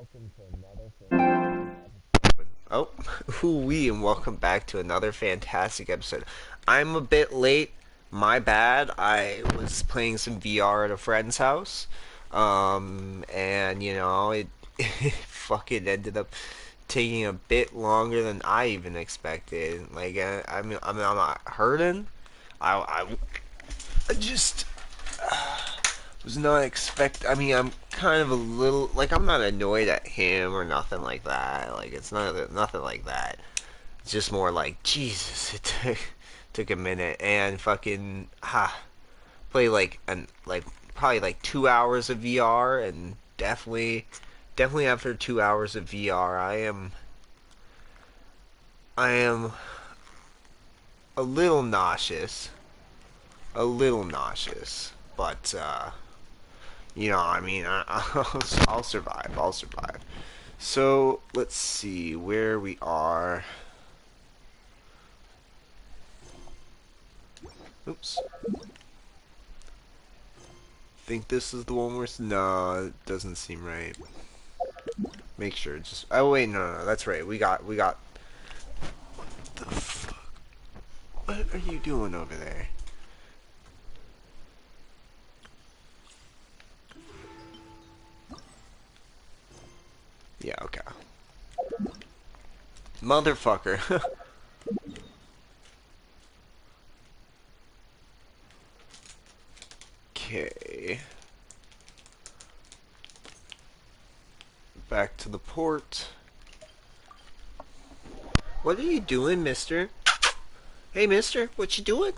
welcome to another fantastic episode. Oh, ooh-wee, and welcome back to another fantastic episode. I'm a bit late. My bad. I was playing some VR at a friend's house, and it fucking ended up taking a bit longer than I even expected. Like, I'm not hurting. I just was not expect. I mean, I'm kind of a little like I'm not annoyed at him or nothing like that. Like it's not nothing like that. It's just more like Jesus. It took a minute and fucking play like probably like 2 hours of VR and definitely after 2 hours of VR, I am a little nauseous, but I mean, I'll survive. I'll survive. So let's see where we are. Oops. Think this is the one where? No, it doesn't seem right. Make sure. Just. Oh wait, no. That's right. We got. The fuck? What are you doing over there? Yeah. Okay. Motherfucker. Okay. Back to the port. What are you doing, mister? Hey, mister. What you doing?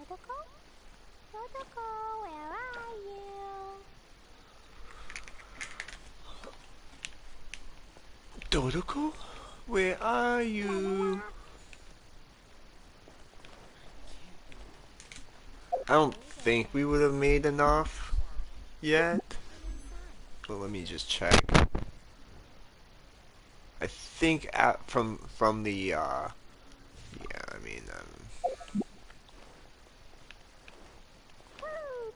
Protocol? Protocol, where are you? Dodoko? Where are La la you? la. I don't Mayday, think we would have made enough Sasha. yet. Come inside. But let me just check. I think from the yeah, I mean Woo!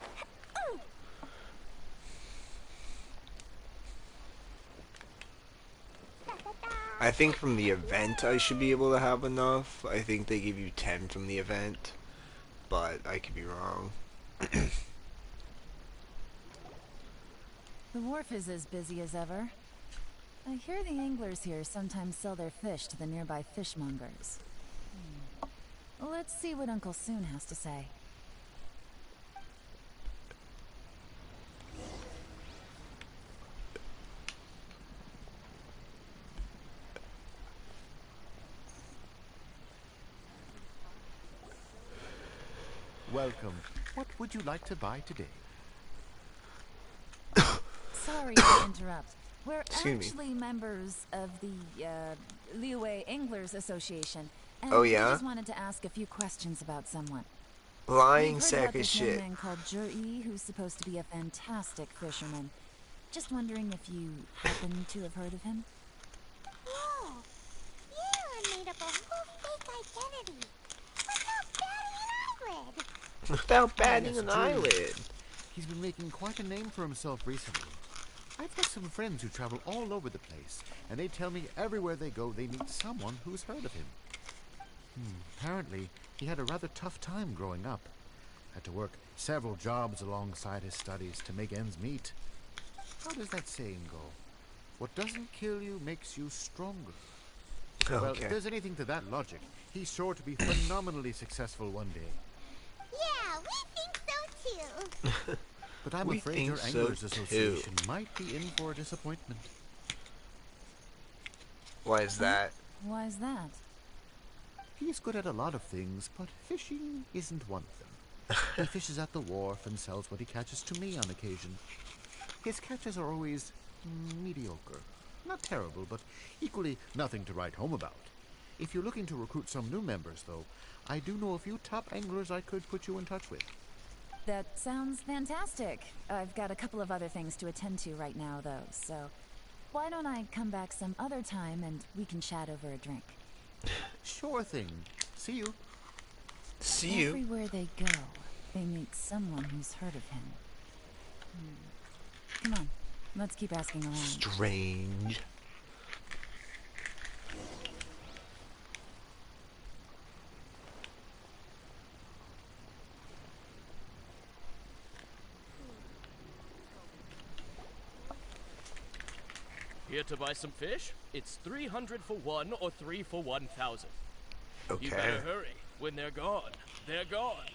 Da da da. I think from the event I should be Yay! able to have enough. I think they give you 10 from the event, but I could be wrong. The wharf is as busy as ever. I hear the anglers here sometimes sell their fish to the nearby fishmongers. Let's see what Uncle Soon has to say. Welcome. What would you like to buy today? Sorry to interrupt. We're Excuse me. actually members of the Liyue Anglers Association, and Oh we yeah? just wanted to ask a few questions about someone. Lying We've heard sack about of this young shit. man called Jur-E, who's supposed to be a fantastic fisherman. Just wondering if you happen to have heard of him? Whoa! You made up a whole fake identity. Without batting an eyelid. Without batting Yes, an Julie. eyelid. He's been making quite a name for himself recently. I've got some friends who travel all over the place, and they tell me everywhere they go they meet someone who's heard of him. Apparently, he had a rather tough time growing up. Had to work several jobs alongside his studies to make ends meet. How does that saying go? What doesn't kill you makes you stronger. Well, if Okay. there's anything to that logic, he's sure to be phenomenally successful one day. Yeah, we think so too. But I'm We afraid think your so, Anglers too. Association might be in for a disappointment. Why is Huh? that? Why is that? He's good at a lot of things, but fishing isn't one of them. He fishes at the wharf and sells what he catches to me on occasion. His catches are always mediocre. Not terrible, but equally nothing to write home about. If you're looking to recruit some new members, though, I do know a few top anglers I could put you in touch with. That sounds fantastic. I've got a couple of other things to attend to right now, though, so why don't I come back some other time and we can chat over a drink? Sure thing. See you. See you. Everywhere they go, they meet someone who's heard of him. Come on, let's keep asking around. Strange. Here to buy some fish? It's 300 for one or 3 for 1,000. Okay. You better hurry. When they're gone, they're gone.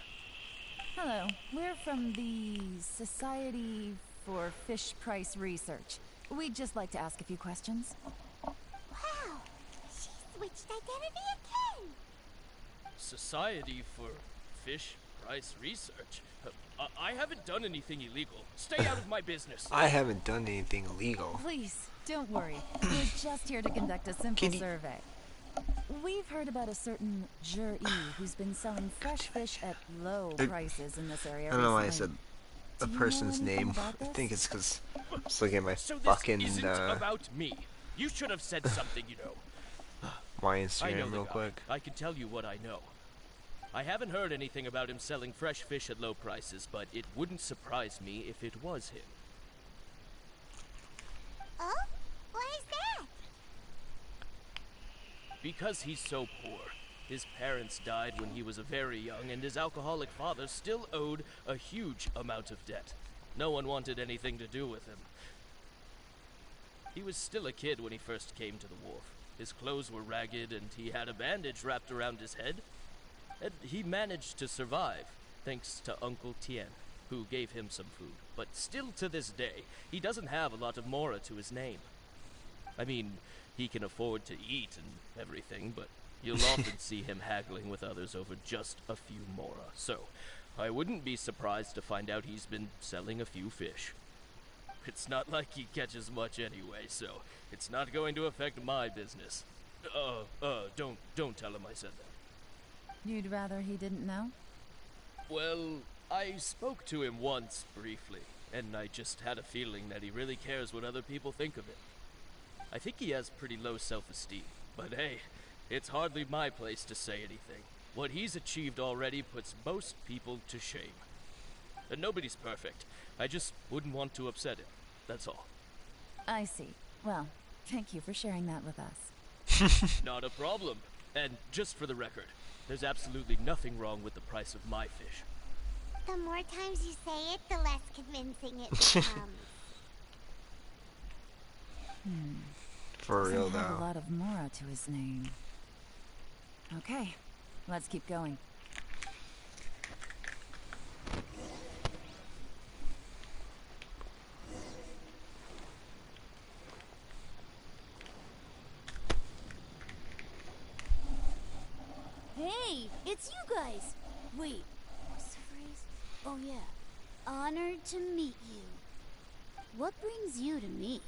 Hello, we're from the Society for Fish Price Research. We'd just like to ask a few questions. Wow, she switched identity again. Society for Fish Price Research? I haven't done anything illegal. Stay out of my business. I haven't done anything illegal. Please, don't worry. We're just here to conduct a simple Kitty. survey. We've heard about a certain Jur-E who's been selling fresh fish at low prices in this area. I don't know why I recently. said a Do you know person's anything name. about I this? think it's because I'm just looking at my So this fucking isn't about me. You should have said something, you know. my I know Instagram the real guy. quick. I can tell you what I know. I haven't heard anything about him selling fresh fish at low prices, but it wouldn't surprise me if it was him. Oh? Why is that? Because he's so poor. His parents died when he was very young, and his alcoholic father still owed a huge amount of debt. No one wanted anything to do with him. He was still a kid when he first came to the wharf. His clothes were ragged, and he had a bandage wrapped around his head. And he managed to survive, thanks to Uncle Tien, who gave him some food. But still to this day, he doesn't have a lot of mora to his name. I mean, he can afford to eat and everything, but you'll often see him haggling with others over just a few mora. So, I wouldn't be surprised to find out he's been selling a few fish. It's not like he catches much anyway, so it's not going to affect my business. Don't tell him I said that. You'd rather he didn't know? Well, I spoke to him once, briefly, and I just had a feeling that he really cares what other people think of him. I think he has pretty low self-esteem, but hey, it's hardly my place to say anything. What he's achieved already puts most people to shame. And nobody's perfect. I just wouldn't want to upset him, that's all. I see. Well, thank you for sharing that with us. Not a problem. And just for the record, there's absolutely nothing wrong with the price of my fish. The more times you say it, the less convincing it becomes. For real Doesn't have a though. lot of mora to his name. Okay, let's keep going. Hey, it's you guys! Wait, what's the phrase? Oh yeah. Honored to meet you. What brings you to me?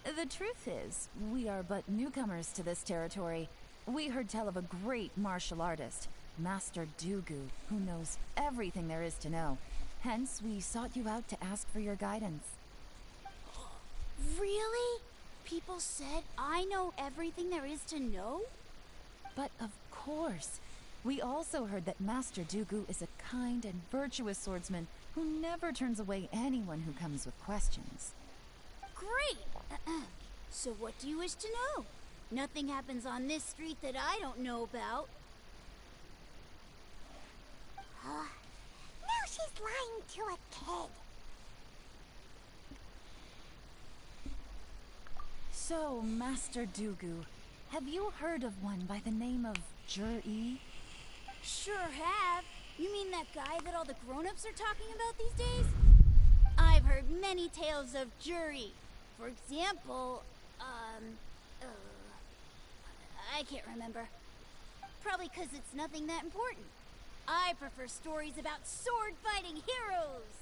The truth is, we are but newcomers to this territory. We heard tell of a great martial artist, Master Dugu, who knows everything there is to know. Hence, we sought you out to ask for your guidance. Really? People said I know everything there is to know? But of course, we also heard that Master Dugu is a kind and virtuous swordsman who never turns away anyone who comes with questions. Great! So what do you wish to know? Nothing happens on this street that I don't know about. Now she's lying to a kid. So, Master Dugu, have you heard of one by the name of Jur-E? Sure have. You mean that guy that all the grown-ups are talking about these days? I've heard many tales of Jury. For example, I can't remember. Probably because it's nothing that important. I prefer stories about sword-fighting heroes.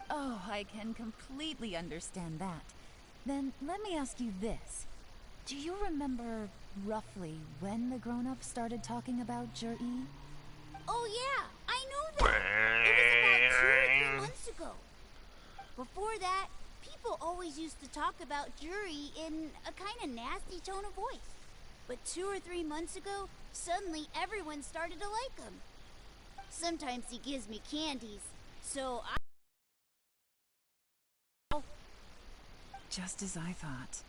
Oh, I can completely understand that. Then let me ask you this. Do you remember roughly when the grown-ups started talking about Jur-E? Oh yeah, I know that. It was about 2 or 3 months ago. Before that, people always used to talk about Juri in a kind of nasty tone of voice. But 2 or 3 months ago, suddenly everyone started to like him. Sometimes he gives me candies, so I... Just as I thought.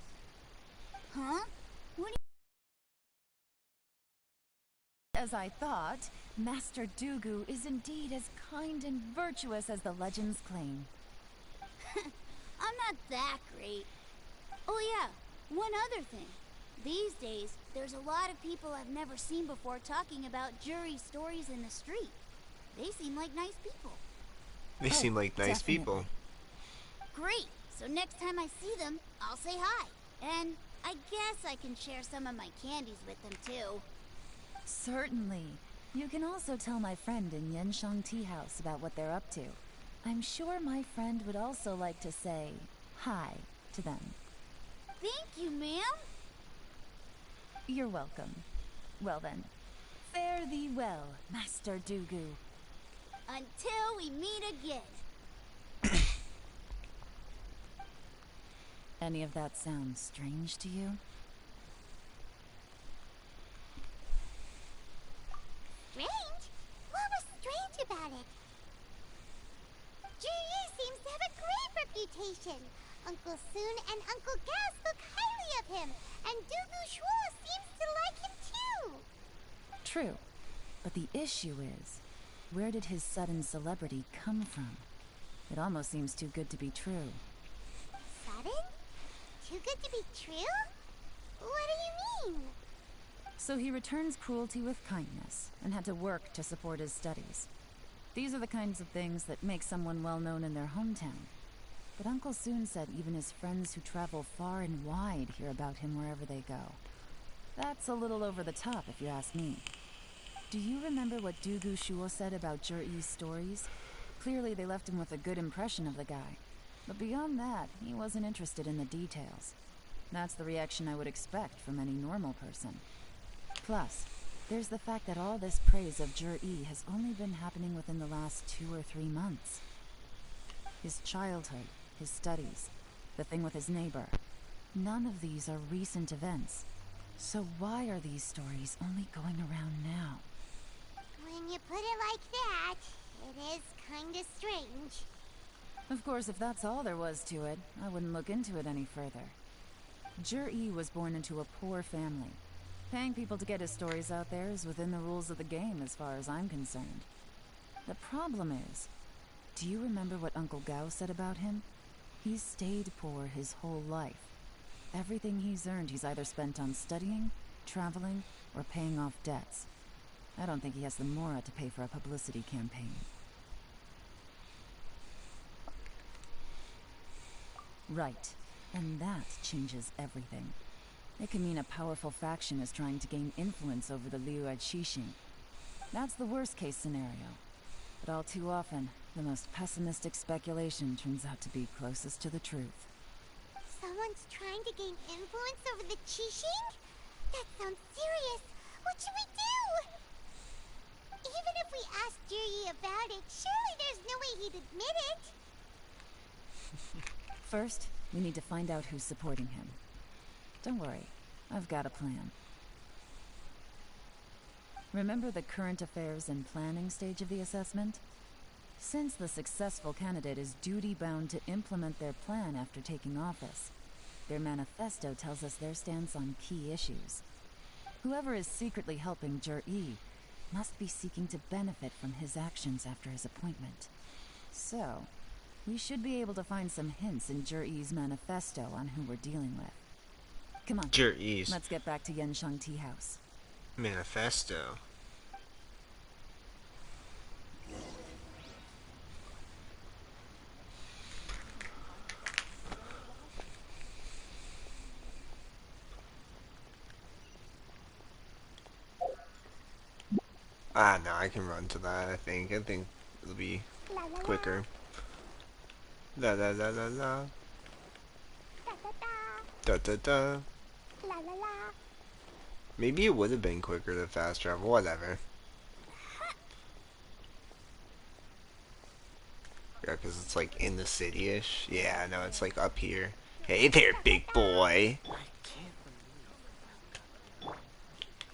Huh? What As I thought, Master Dugu is indeed as kind and virtuous as the legends claim. I'm not that great. Oh yeah, one other thing. These days, there's a lot of people I've never seen before talking about Juri stories in the street. They seem like nice people. They seem like nice definitely. people. Great! So next time I see them, I'll say hi. And I guess I can share some of my candies with them too. Certainly. You can also tell my friend in Yenshang Tea House about what they're up to. I'm sure my friend would also like to say hi to them. Thank you, ma'am. You're welcome. Well then, fare thee well, Master Dugu. Until we meet again. Any of that sound strange to you? Strange? What was strange about it? Juri seems to have a great reputation. Uncle Soon and Uncle Gao spoke highly of him, and Dugu Shuo seems to like him too. True. But the issue is, where did his sudden celebrity come from? It almost seems too good to be true. Sudden? Too good to be true? What do you mean? So he returns cruelty with kindness, and had to work to support his studies. These are the kinds of things that make someone well known in their hometown. But Uncle Soon said even his friends who travel far and wide hear about him wherever they go. That's a little over the top, if you ask me. Do you remember what Dugu Shuo said about Jur-E's stories? Clearly they left him with a good impression of the guy. But beyond that, he wasn't interested in the details. That's the reaction I would expect from any normal person. Plus, there's the fact that all this praise of Jur-E has only been happening within the last 2 or 3 months. His childhood, his studies, the thing with his neighbor. None of these are recent events. So why are these stories only going around now? When you put it like that, it is kinda strange. Of course, if that's all there was to it, I wouldn't look into it any further. Jur-E was born into a poor family. Paying people to get his stories out there is within the rules of the game as far as I'm concerned. The problem is, do you remember what Uncle Gao said about him? He's stayed poor his whole life. Everything he's earned he's either spent on studying, traveling, or paying off debts. I don't think he has the mora to pay for a publicity campaign. Right. And that changes everything. It can mean a powerful faction is trying to gain influence over the Liu Xixing. That's the worst case scenario. But all too often, the most pessimistic speculation turns out to be closest to the truth. Someone's trying to gain influence over the Qixing? That sounds serious. What should we do? Even if we asked Juri about it, surely there's no way he'd admit it. First, we need to find out who's supporting him. Don't worry, I've got a plan. Remember the current affairs and planning stage of the assessment? Since the successful candidate is duty-bound to implement their plan after taking office, their manifesto tells us their stance on key issues. Whoever is secretly helping Jur-E must be seeking to benefit from his actions after his appointment. So, we should be able to find some hints in Jur-E's manifesto on who we're dealing with. Come on, Jur-E's let's get back to Yenshang Tea House. manifesto. Ah, no, I can run to that. I think it'll be La la la. quicker. La la la la la. Da da da. Da da da. La la la. Maybe it would have been quicker to fast travel. Whatever. Yeah, because it's like in the city-ish. Yeah, no, it's like up here. Hey there, big boy.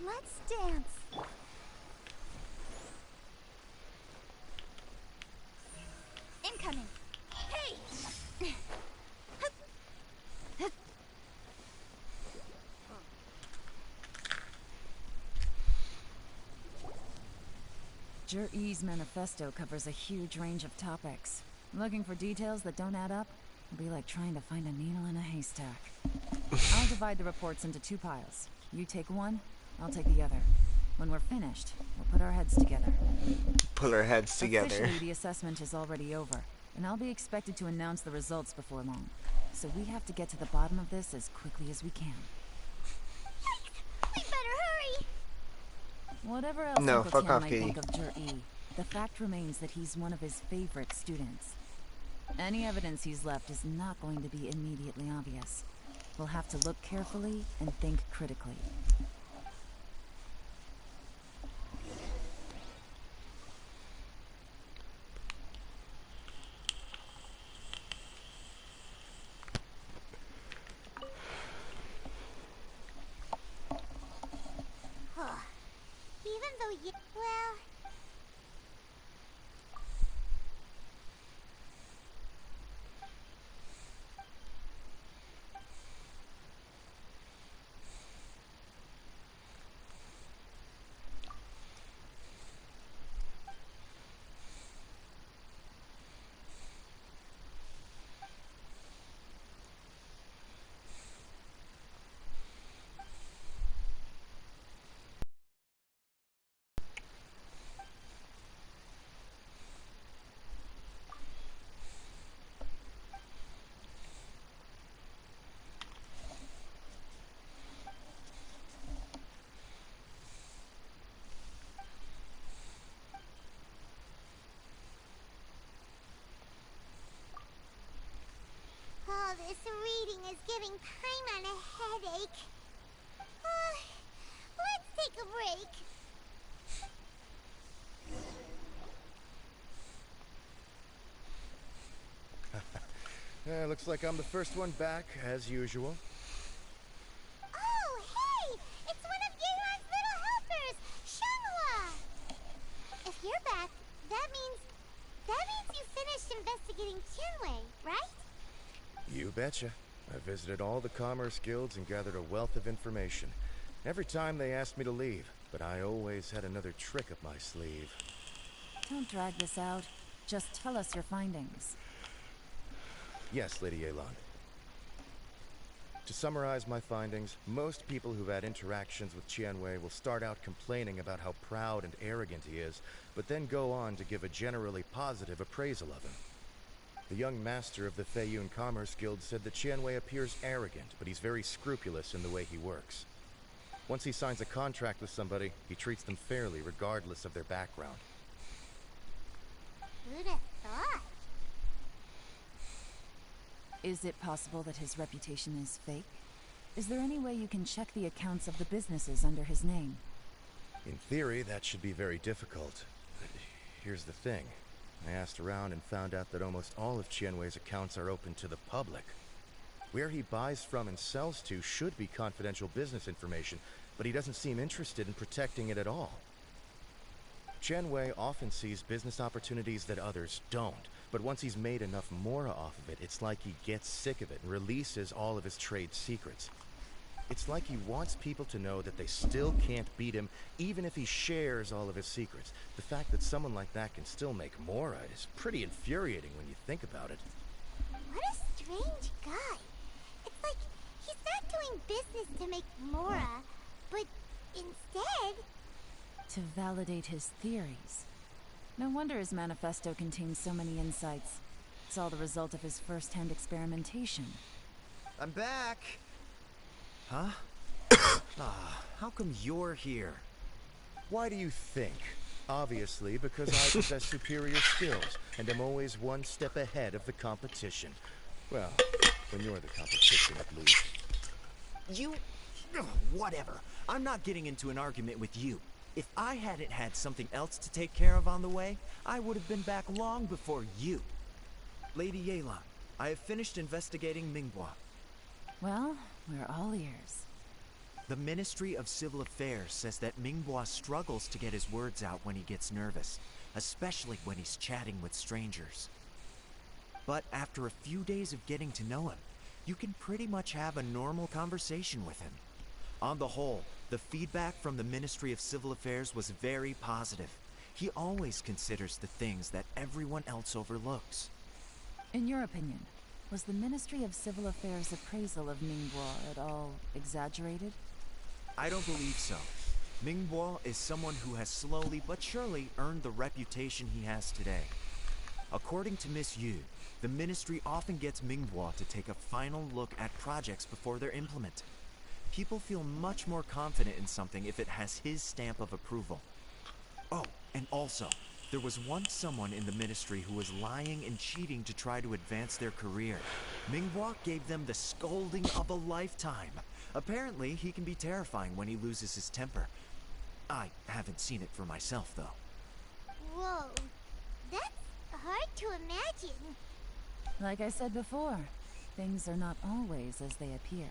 Let's dance. Incoming. Hey! Jur-E's manifesto covers a huge range of topics. Looking for details that don't add up will be like trying to find a needle in a haystack. I'll divide the reports into 2 piles. You take one, I'll take the other. When we're finished, we'll put our heads together. Put our heads together. Officially, the assessment is already over, and I'll be expected to announce the results before long. So we have to get to the bottom of this as quickly as we can. We better hurry! Whatever else No, Uncle fuck Tian off, might Katie. think of Jur-E, the fact remains that he's one of his favorite students. Any evidence he's left is not going to be immediately obvious. We'll have to look carefully and think critically. Even though you. Well. All this reading is giving Paimon a headache. Let's take a break. Looks like I'm the first one back, as usual. Oh, hey! It's one of Yeon's little helpers, Shanghua! If you're back, that means you finished investigating Tianwei, right? You betcha. I visited all the commerce guilds and gathered a wealth of information. Every time they asked me to leave, but I always had another trick up my sleeve. Don't drag this out. Just tell us your findings. Yes, Lady Elan. To summarize my findings, most people who've had interactions with Tianwei will start out complaining about how proud and arrogant he is, but then go on to give a generally positive appraisal of him. The young master of the Feiyun Commerce Guild said that Tianwei appears arrogant, but he's very scrupulous in the way he works. Once he signs a contract with somebody, he treats them fairly regardless of their background. Who'd have thought? Is it possible that his reputation is fake? Is there any way you can check the accounts of the businesses under his name? In theory, that should be very difficult. But here's the thing. I asked around and found out that almost all of Tianwei's accounts are open to the public. Where he buys from and sells to should be confidential business information, but he doesn't seem interested in protecting it at all. Tianwei often sees business opportunities that others don't, but once he's made enough mora off of it, it's like he gets sick of it and releases all of his trade secrets. It's like he wants people to know that they still can't beat him, even if he shares all of his secrets. The fact that someone like that can still make mora is pretty infuriating when you think about it. What a strange guy. It's like he's not doing business to make mora, but instead... To validate his theories. No wonder his manifesto contains so many insights. It's all the result of his first-hand experimentation. I'm back! Huh? How come you're here? Why do you think? Obviously, because I possess superior skills and am always one step ahead of the competition. Well, when you're the competition, at least. You... Ugh, whatever. I'm not getting into an argument with you. If I hadn't had something else to take care of on the way, I would have been back long before you. Lady Yelan, I have finished investigating Mingbois. Well, we're all ears. The Ministry of Civil Affairs says that Mingbois struggles to get his words out when he gets nervous, especially when he's chatting with strangers. But after a few days of getting to know him, you can pretty much have a normal conversation with him. On the whole, the feedback from the Ministry of Civil Affairs was very positive. He always considers the things that everyone else overlooks. In your opinion, was the Ministry of Civil Affairs' appraisal of Ningguo at all exaggerated? I don't believe so. Mingbois is someone who has slowly but surely earned the reputation he has today. According to Miss Yu, the Ministry often gets Mingbois to take a final look at projects before they're implemented. People feel much more confident in something if it has his stamp of approval. Oh, and also, there was once someone in the Ministry who was lying and cheating to try to advance their career. Mingbois gave them the scolding of a lifetime. Apparently, he can be terrifying when he loses his temper. I haven't seen it for myself, though. Whoa, that's hard to imagine. Like I said before, things are not always as they appear.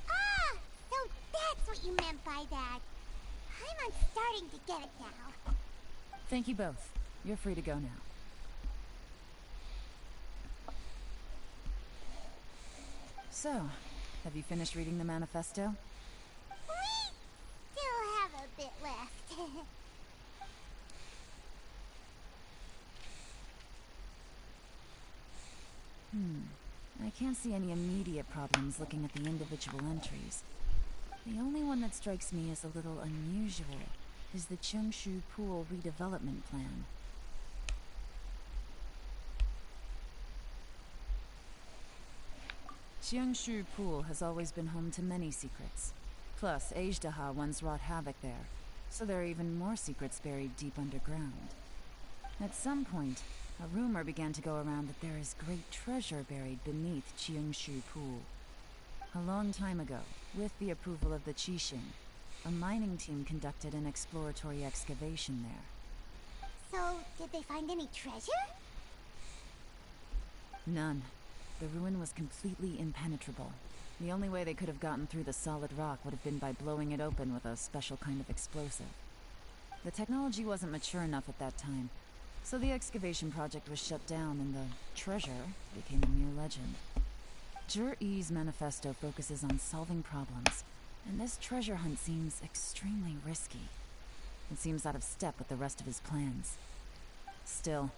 Ah, so that's what you meant by that. I'm starting to get it now. Thank you both. You're free to go now. So, have you finished reading the manifesto? We still have a bit left. I can't see any immediate problems looking at the individual entries. The only one that strikes me as a little unusual is the Cheongshu Pool redevelopment plan. Cheongshu Pool has always been home to many secrets. Plus, Ajdaha once wrought havoc there, so there are even more secrets buried deep underground. At some point, a rumor began to go around that there is great treasure buried beneath Cheongshu Pool. A long time ago, with the approval of the Qixing, a mining team conducted an exploratory excavation there. So, did they find any treasure? None. The ruin was completely impenetrable. The only way they could have gotten through the solid rock would have been by blowing it open with a special kind of explosive. The technology wasn't mature enough at that time, so the excavation project was shut down and the treasure became a mere legend. Zhi-Yi's manifesto focuses on solving problems, and this treasure hunt seems extremely risky. It seems out of step with the rest of his plans. Still,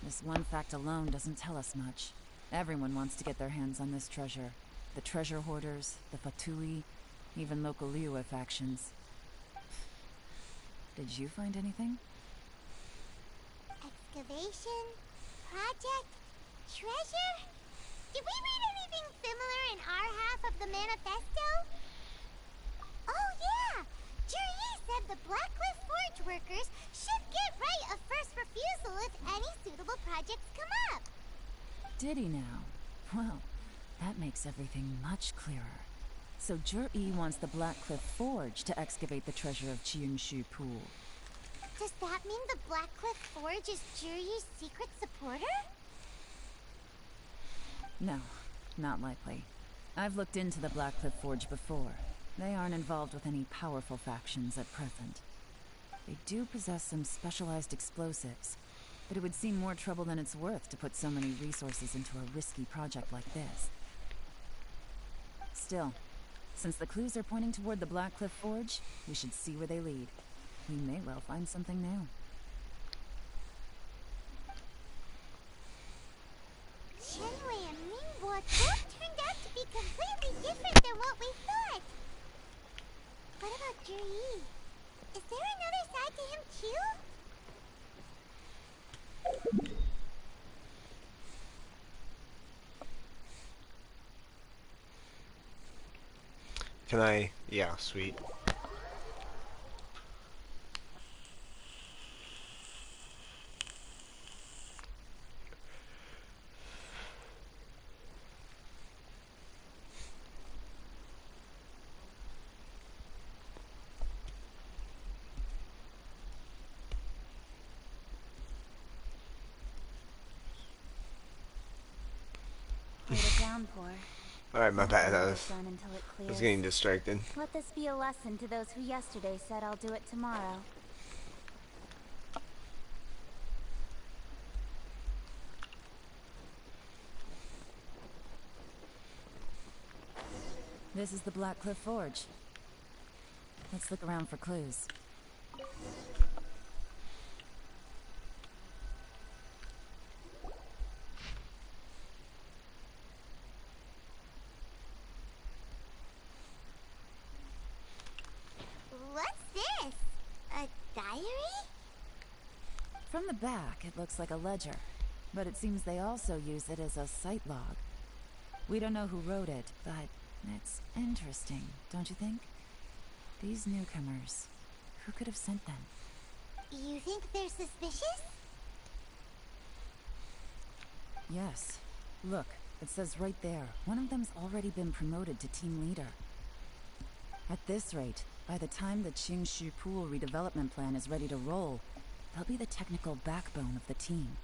this one fact alone doesn't tell us much. Everyone wants to get their hands on this treasure. The treasure hoarders, the Fatui, even local Liyue factions. Did you find anything? Excavation? Project? Treasure? Did we read anything similar in our half of the manifesto? Oh yeah! Zhi-Yi said the Blackcliff Forge workers should get right of first refusal if any suitable projects come up. Did he now? Well, that makes everything much clearer. So Zhi-Yi wants the Blackcliff Forge to excavate the treasure of Cheongshu Pool. Does that mean the Blackcliff Forge is Zhi-Yi's secret supporter? No, not likely. I've looked into the Blackcliff Forge before. They aren't involved with any powerful factions at present. They do possess some specialized explosives, but it would seem more trouble than it's worth to put so many resources into a risky project like this. Still, since the clues are pointing toward the Blackcliff Forge, we should see where they lead. We may well find something new. Shenwei and Ningbo both turned out to be completely different than what we thought. What about Zhi-Yi? Is there another side to him too? Can I? Yeah, sweet. downpour. Alright, my bad. Nothing will get done until it I was clears. getting distracted. Let this be a lesson to those who yesterday said I'll do it tomorrow. This is the Blackcliff Forge. Let's look around for clues. What's this? A diary? From the back, it looks like a ledger, but it seems they also use it as a site log. We don't know who wrote it, but it's interesting, don't you think? These newcomers, who could have sent them? You think they're suspicious? Yes. Look, it says right there, one of them's already been promoted to team leader. At this rate, by the time the Qingshu Pool redevelopment plan is ready to roll, they'll be the technical backbone of the team.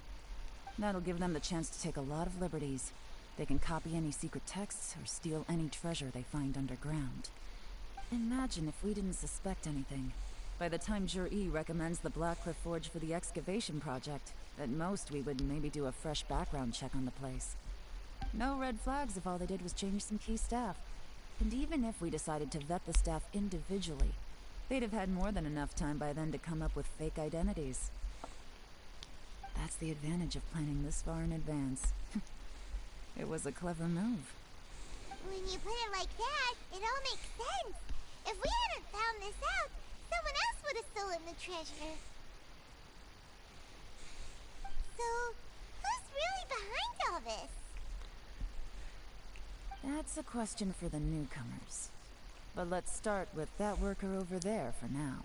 That'll give them the chance to take a lot of liberties. They can copy any secret texts or steal any treasure they find underground. Imagine if we didn't suspect anything. By the time Jur-E recommends the Blackcliff Forge for the excavation project, at most we would maybe do a fresh background check on the place. No red flags if all they did was change some key staff. And even if we decided to vet the staff individually, they'd have had more than enough time by then to come up with fake identities. That's the advantage of planning this far in advance. It was a clever move. When you put it like that, it all makes sense. If we hadn't found this out, someone else would have stolen the treasure. So, who's really behind all this? That's a question for the newcomers. But let's start with that worker over there for now.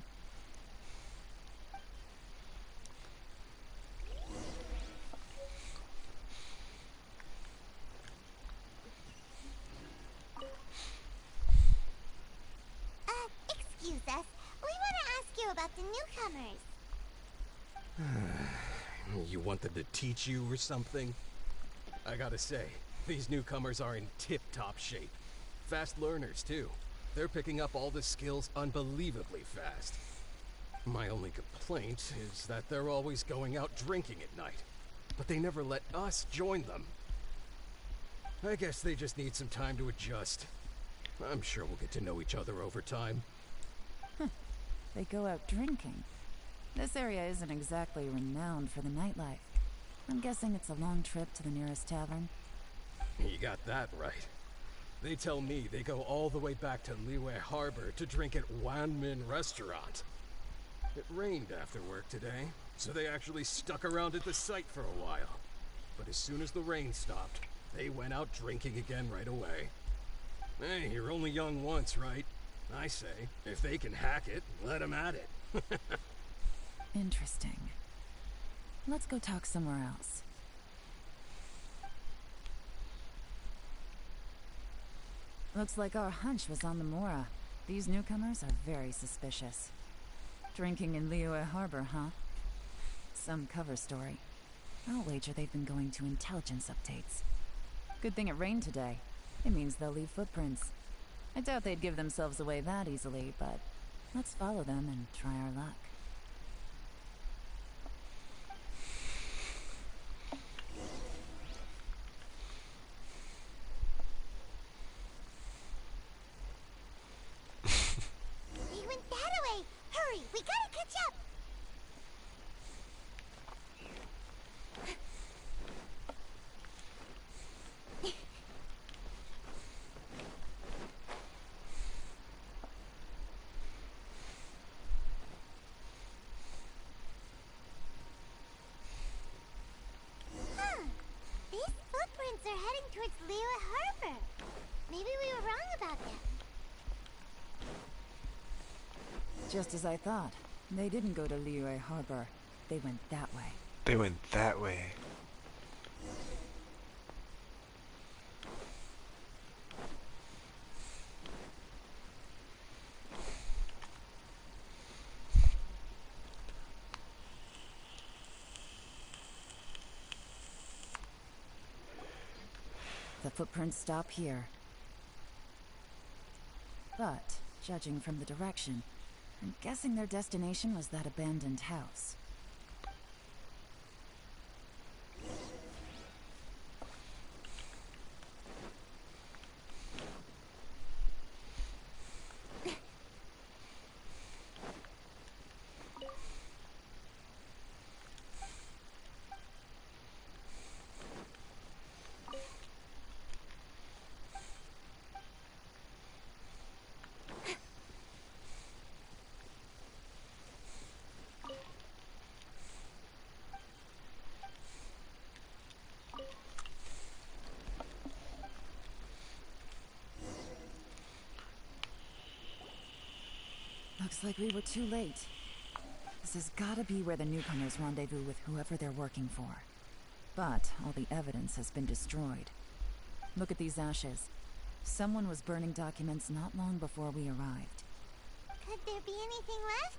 Excuse us. We want to ask you about the newcomers. You want them to teach you or something? I gotta say, these newcomers are in tip-top shape. Fast learners, too. They're picking up all the skills unbelievably fast. My only complaint is that they're always going out drinking at night. But they never let us join them. I guess they just need some time to adjust. I'm sure we'll get to know each other over time. They go out drinking. This area isn't exactly renowned for the nightlife. I'm guessing it's a long trip to the nearest tavern. You got that right. They tell me they go all the way back to Liyue Harbor to drink at Wanmin Restaurant. It rained after work today, so they actually stuck around at the site for a while. But as soon as the rain stopped, they went out drinking again right away. Hey, you're only young once, right? I say, if they can hack it, let them at it. Interesting. Let's go talk somewhere else. Looks like our hunch was on the Mora. These newcomers are very suspicious. Drinking in Liyue Harbor, huh? Some cover story. I'll wager they've been going to intelligence updates. Good thing it rained today. It means they'll leave footprints. I doubt they'd give themselves away that easily, but let's follow them and try our luck. They went that way! Hurry, we gotta catch up! These footprints are heading towards Liyue Harbor. Maybe we were wrong about them. Just as I thought. They didn't go to Liyue Harbor. They went that way. They went that way. The footprints stop here. But, judging from the direction, I'm guessing their destination was that abandoned house. Looks like we were too late. This has gotta be where the newcomers rendezvous with whoever they're working for. But all the evidence has been destroyed. Look at these ashes. Someone was burning documents not long before we arrived. Could there be anything left?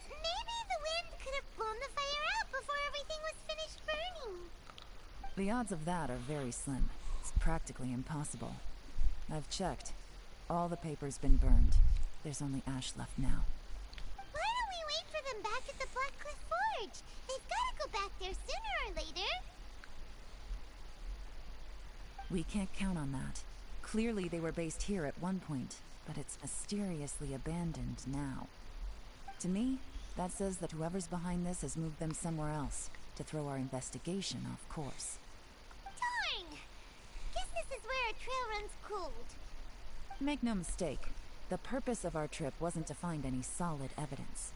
Maybe the wind could have blown the fire out before everything was finished burning. The odds of that are very slim. It's practically impossible. I've checked. All the paper's been burned. There's only ash left now. Why don't we wait for them back at the Black Cliff Forge? They've got to go back there sooner or later. We can't count on that. Clearly they were based here at one point, but it's mysteriously abandoned now. To me, that says that whoever's behind this has moved them somewhere else to throw our investigation off course. Darn! Guess this is where a trail runs cold. Make no mistake, the purpose of our trip wasn't to find any solid evidence.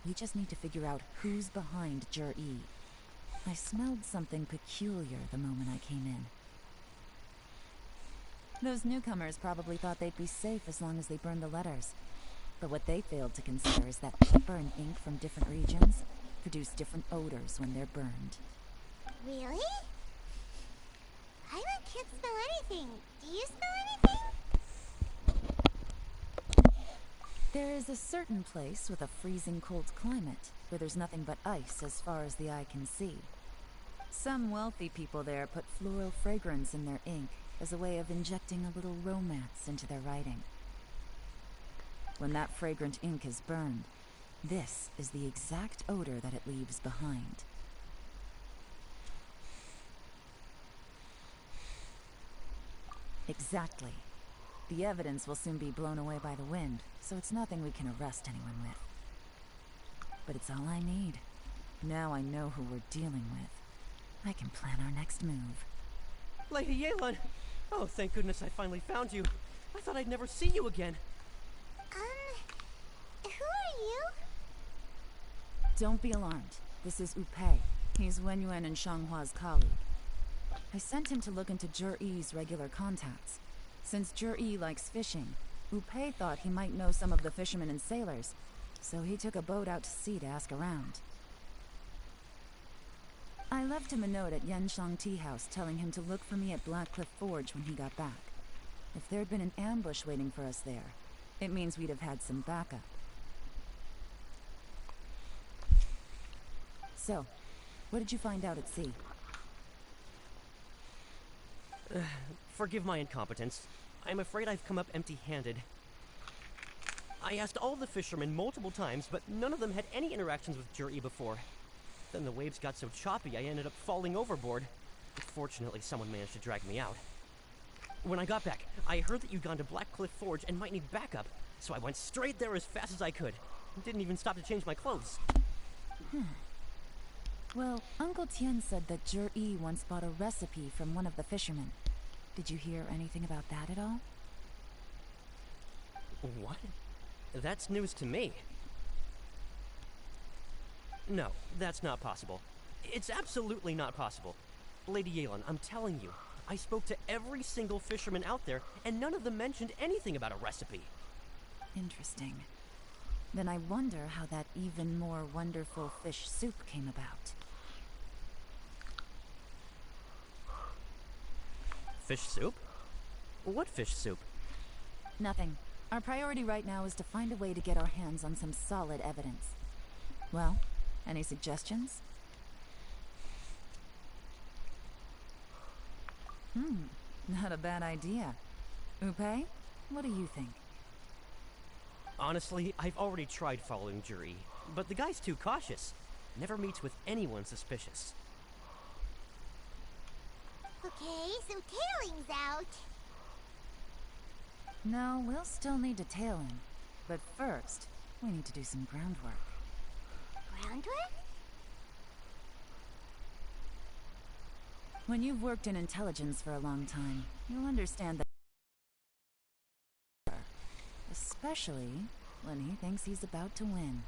We just need to figure out who's behind Jur-E. I smelled something peculiar the moment I came in. Those newcomers probably thought they'd be safe as long as they burned the letters. But what they failed to consider is that paper and ink from different regions produce different odors when they're burned. Really? Island can't smell anything. Do you smell anything? There is a certain place with a freezing cold climate where there's nothing but ice as far as the eye can see. Some wealthy people there put floral fragrance in their ink as a way of injecting a little romance into their writing. When that fragrant ink is burned, this is the exact odor that it leaves behind. Exactly. The evidence will soon be blown away by the wind, so it's nothing we can arrest anyone with. But it's all I need. Now I know who we're dealing with. I can plan our next move. Lady Yelan! Oh, thank goodness I finally found you. I thought I'd never see you again. Who are you? Don't be alarmed. This is Upei. He's Wenyuan and Shanghua's colleague. I sent him to look into Jur-E's regular contacts. Since Jur-E likes fishing, Upei thought he might know some of the fishermen and sailors, so he took a boat out to sea to ask around. I left him a note at Yanshang Tea House telling him to look for me at Black Cliff Forge when he got back. If there'd been an ambush waiting for us there, it means we'd have had some backup. So, what did you find out at sea? Forgive my incompetence. I'm afraid I've come up empty-handed. I asked all the fishermen multiple times, but none of them had any interactions with Jur-E before. Then the waves got so choppy I ended up falling overboard. But fortunately, someone managed to drag me out. When I got back, I heard that you'd gone to Black Cliff Forge and might need backup, so I went straight there as fast as I could. Didn't even stop to change my clothes. Well, Uncle Tien said that Jur-E once bought a recipe from one of the fishermen. Did you hear anything about that at all? What? That's news to me. No, that's not possible. It's absolutely not possible. Lady Yelan, I'm telling you, I spoke to every single fisherman out there, and none of them mentioned anything about a recipe. Interesting. Then I wonder how that even more wonderful fish soup came about. Fish soup? What fish soup? Nothing. Our priority right now is to find a way to get our hands on some solid evidence. Well, any suggestions? Not a bad idea. Upe, what do you think? Honestly, I've already tried following Juri, but the guy's too cautious. Never meets with anyone suspicious. Okay, so tailing's out. No, we'll still need to tail him. But first, we need to do some groundwork. Groundwork? When you've worked in intelligence for a long time, you'll understand that. Especially when he thinks he's about to win.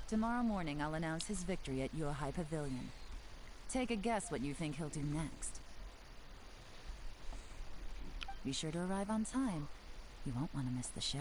Tomorrow morning, I'll announce his victory at Yohai Pavilion. Take a guess what you think he'll do next. Be sure to arrive on time. You won't want to miss the show.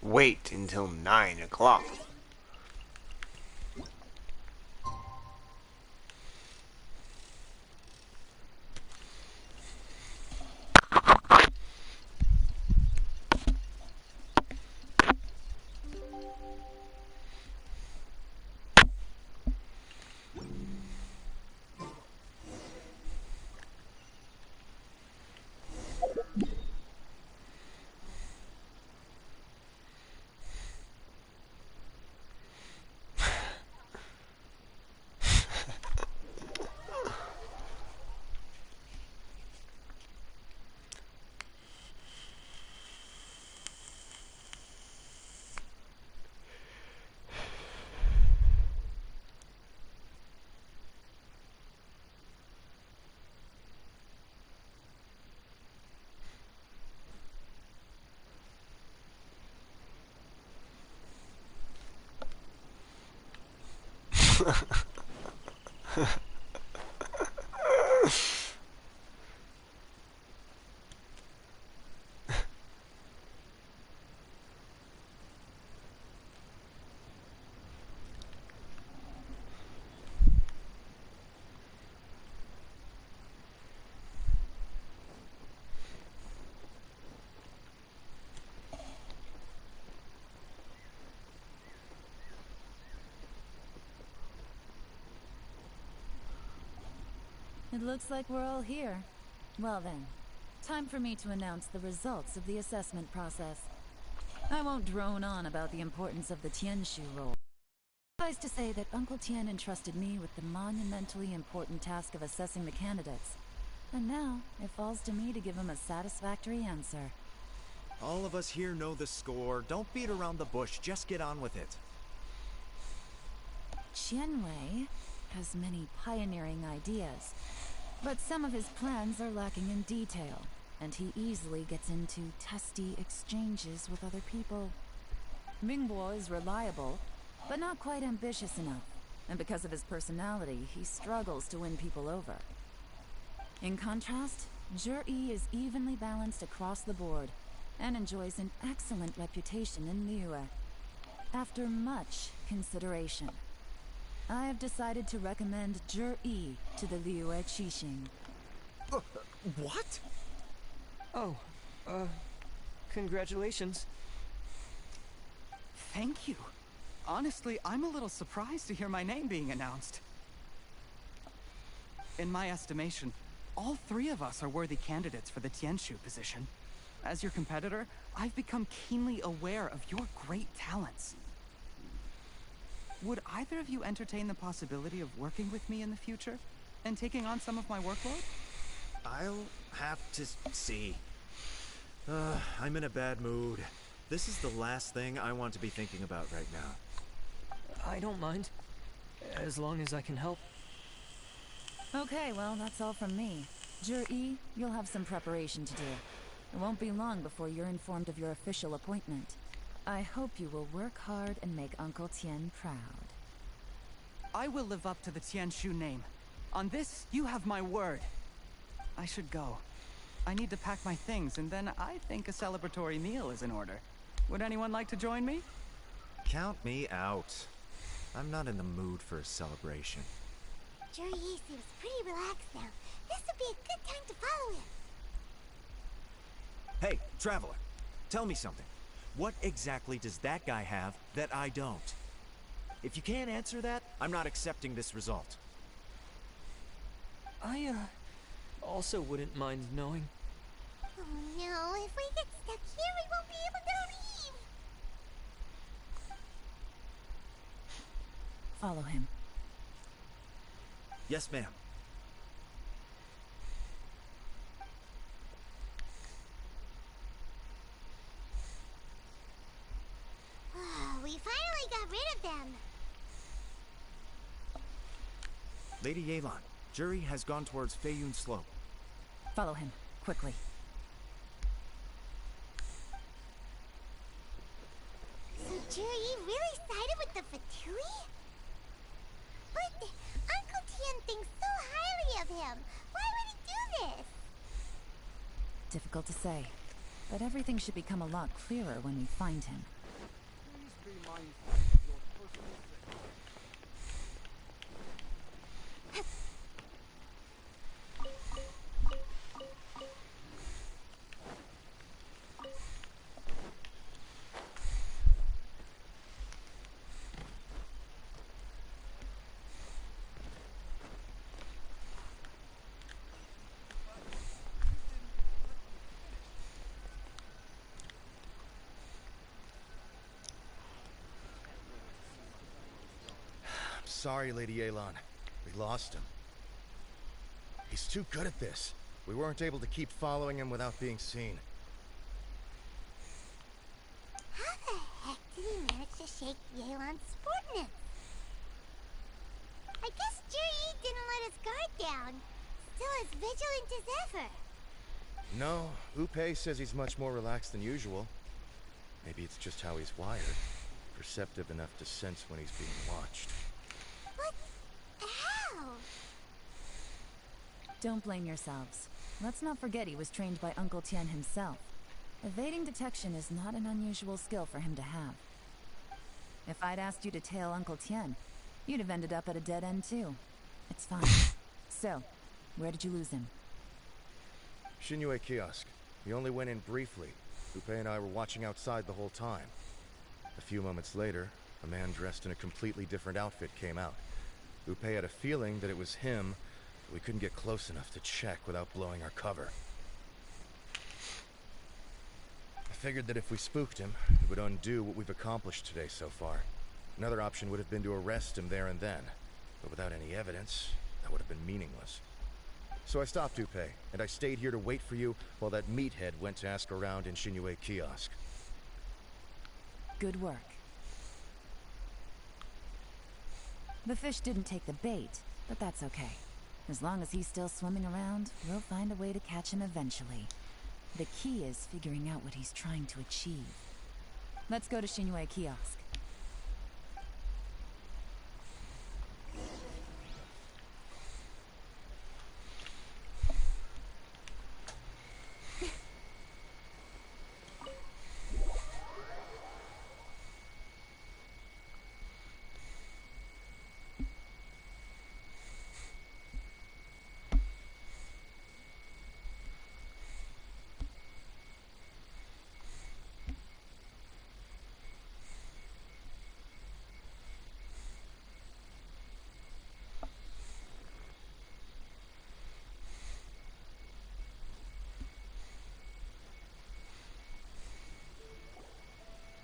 Wait until 9 o'clock. It looks like we're all here. Well then, time for me to announce the results of the assessment process. I won't drone on about the importance of the Tianshu role. Suffice to say that Uncle Tien entrusted me with the monumentally important task of assessing the candidates. And now, it falls to me to give him a satisfactory answer. All of us here know the score. Don't beat around the bush, just get on with it. Qianwei has many pioneering ideas, but some of his plans are lacking in detail, and he easily gets into testy exchanges with other people. Mingbo is reliable, but not quite ambitious enough, and because of his personality, he struggles to win people over. In contrast, Zhi is evenly balanced across the board, and enjoys an excellent reputation in Liyue. After much consideration, I have decided to recommend Zhi to the Liyue Qixing. What? Oh, congratulations. Thank you. Honestly, I'm a little surprised to hear my name being announced. In my estimation, all three of us are worthy candidates for the Tianshu position. As your competitor, I've become keenly aware of your great talents. Would either of you entertain the possibility of working with me in the future and taking on some of my workload? I'll have to see. I'm in a bad mood. This is the last thing I want to be thinking about right now. I don't mind, as long as I can help. Okay, well, that's all from me. Zhi, you'll have some preparation to do. It won't be long before you're informed of your official appointment. I hope you will work hard and make Uncle Tien proud. I will live up to the Tianshu name. On this, you have my word. I should go. I need to pack my things, and then I think a celebratory meal is in order. Would anyone like to join me? Count me out. I'm not in the mood for a celebration. Juri seems pretty relaxed now. This would be a good time to follow him. Hey, traveler, tell me something. What exactly does that guy have that I don't? If you can't answer that, I'm not accepting this result. I, also wouldn't mind knowing. Oh no, if we get stuck here, we won't be able to leave. Follow him. Yes, ma'am. We finally got rid of them. Lady Yelan, Juri has gone towards Feiyun Slope. Follow him, quickly. So Juri really sided with the Fatui? But Uncle Tien thinks so highly of him. Why would he do this? Difficult to say, but everything should become a lot clearer when we find him. Please be mindful of your personal safety. Sorry, Lady Yelan. We lost him. He's too good at this. We weren't able to keep following him without being seen. How the heck did he manage to shake Yelan's sportness? I guess Juri didn't let his guard down. Still as vigilant as ever. No, Upe says he's much more relaxed than usual. Maybe it's just how he's wired. Perceptive enough to sense when he's being watched. But how? Don't blame yourselves. Let's not forget he was trained by Uncle Tien himself. Evading detection is not an unusual skill for him to have. If I'd asked you to tail Uncle Tien, you'd have ended up at a dead end too. It's fine. So, where did you lose him? Shinue Kiosk. He only went in briefly. Upe and I were watching outside the whole time. A few moments later, a man dressed in a completely different outfit came out. Upe had a feeling that it was him, but we couldn't get close enough to check without blowing our cover. I figured that if we spooked him, it would undo what we've accomplished today so far. Another option would have been to arrest him there and then, but without any evidence, that would have been meaningless. So I stopped Upe, and I stayed here to wait for you while that meathead went to ask around in Shinue Kiosk. Good work. The fish didn't take the bait, but that's okay. As long as he's still swimming around, we'll find a way to catch him eventually. The key is figuring out what he's trying to achieve. Let's go to Shinue Kiosk.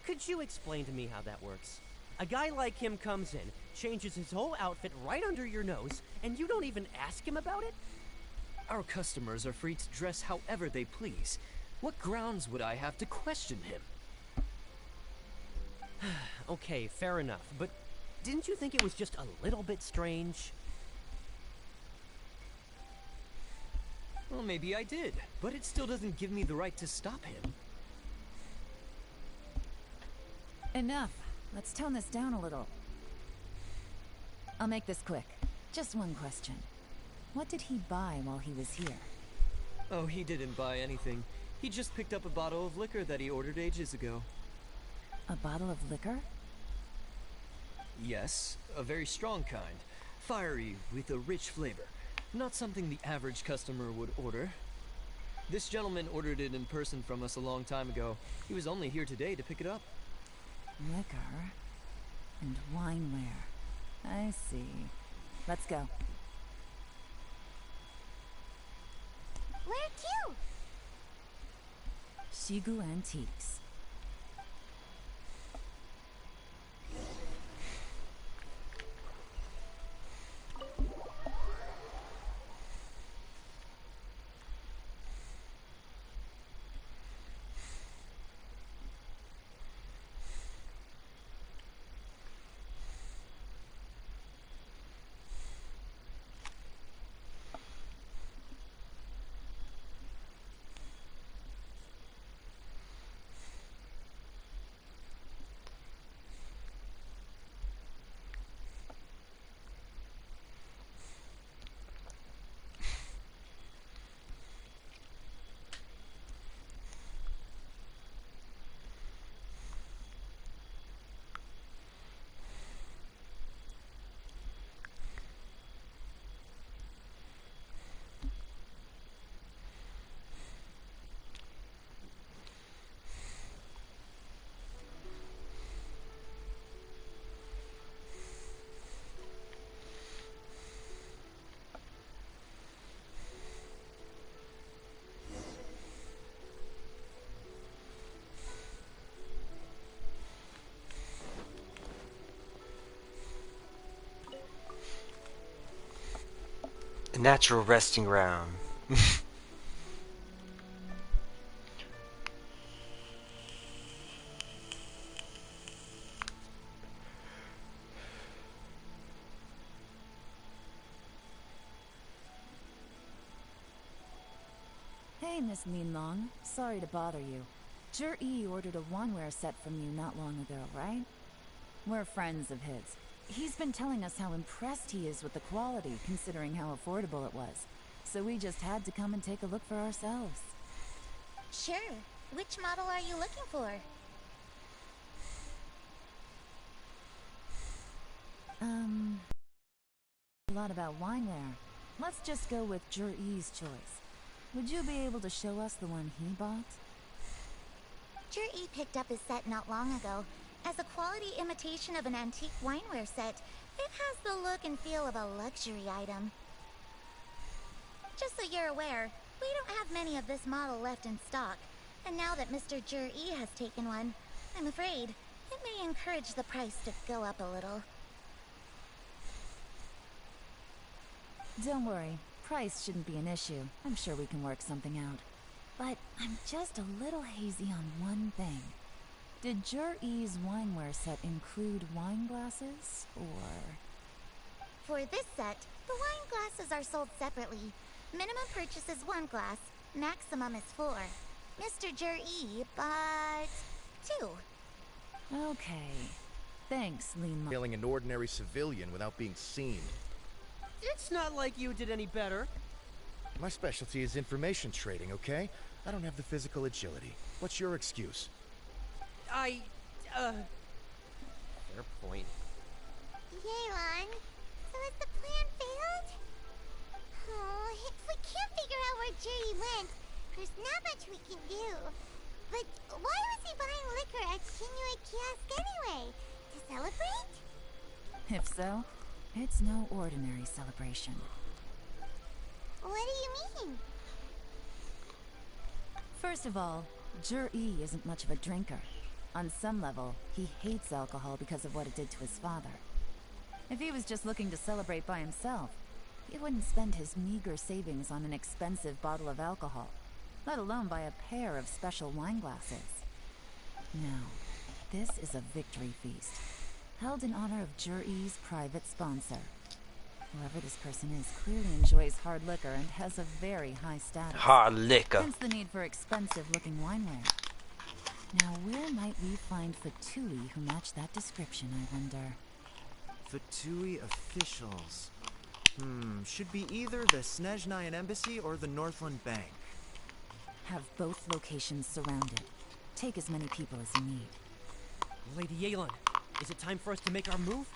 Could you explain to me how that works? A guy like him comes in, changes his whole outfit right under your nose, and you don't even ask him about it? Our customers are free to dress however they please. What grounds would I have to question him? Okay, fair enough, but didn't you think it was just a little bit strange? Well, maybe I did, but it still doesn't give me the right to stop him. Enough. Let's tone this down a little. I'll make this quick. Just one question. What did he buy while he was here? Oh, he didn't buy anything. He just picked up a bottle of liquor that he ordered ages ago. A bottle of liquor? Yes, a very strong kind. Fiery, with a rich flavor. Not something the average customer would order. This gentleman ordered it in person from us a long time ago. He was only here today to pick it up. Liquor and wineware. I see. Let's go. Where to? Shigu Antiques. A natural resting ground. Hey, Miss Linlong. Sorry to bother you. Jur-E ordered a wanware set from you not long ago, right? We're friends of his. He's been telling us how impressed he is with the quality, considering how affordable it was. So we just had to come and take a look for ourselves. Sure. Which model are you looking for? A lot about wineware. Let's just go with Jur-E's choice. Would you be able to show us the one he bought? Jur-E picked up his set not long ago. As a quality imitation of an antique wineware set, it has the look and feel of a luxury item. Just so you're aware, we don't have many of this model left in stock. And now that Mr. Jur-E has taken one, I'm afraid it may encourage the price to go up a little. Don't worry. Price shouldn't be an issue. I'm sure we can work something out. But I'm just a little hazy on one thing. Did Jur-E's wineware set include wine glasses, or...? For this set, the wine glasses are sold separately. Minimum purchase is 1 glass, maximum is 4. Mr. Jur-E bought 2. Okay. Thanks, Lima. Killing an ordinary civilian without being seen. It's not like you did any better. My specialty is information trading, okay? I don't have the physical agility. What's your excuse? Fair point. Yelan, so has the plan failed? Oh, if we can't figure out where Jur-E went, there's not much we can do. But why was he buying liquor at Shinui Kiosk anyway? To celebrate? If so, it's no ordinary celebration. What do you mean? First of all, Jur-E isn't much of a drinker. On some level, he hates alcohol because of what it did to his father. If he was just looking to celebrate by himself, he wouldn't spend his meager savings on an expensive bottle of alcohol, let alone buy a pair of special wine glasses. No, this is a victory feast, held in honor of Jur-E's private sponsor. Whoever this person is clearly enjoys hard liquor and has a very high status. Hard liquor. Hence the need for expensive-looking wineware. Now, where might we find Fatui who match that description, I wonder? Fatui officials. Should be either the Snezhnayan Embassy or the Northland Bank. Have both locations surrounded. Take as many people as you need. Lady Yelan, is it time for us to make our move?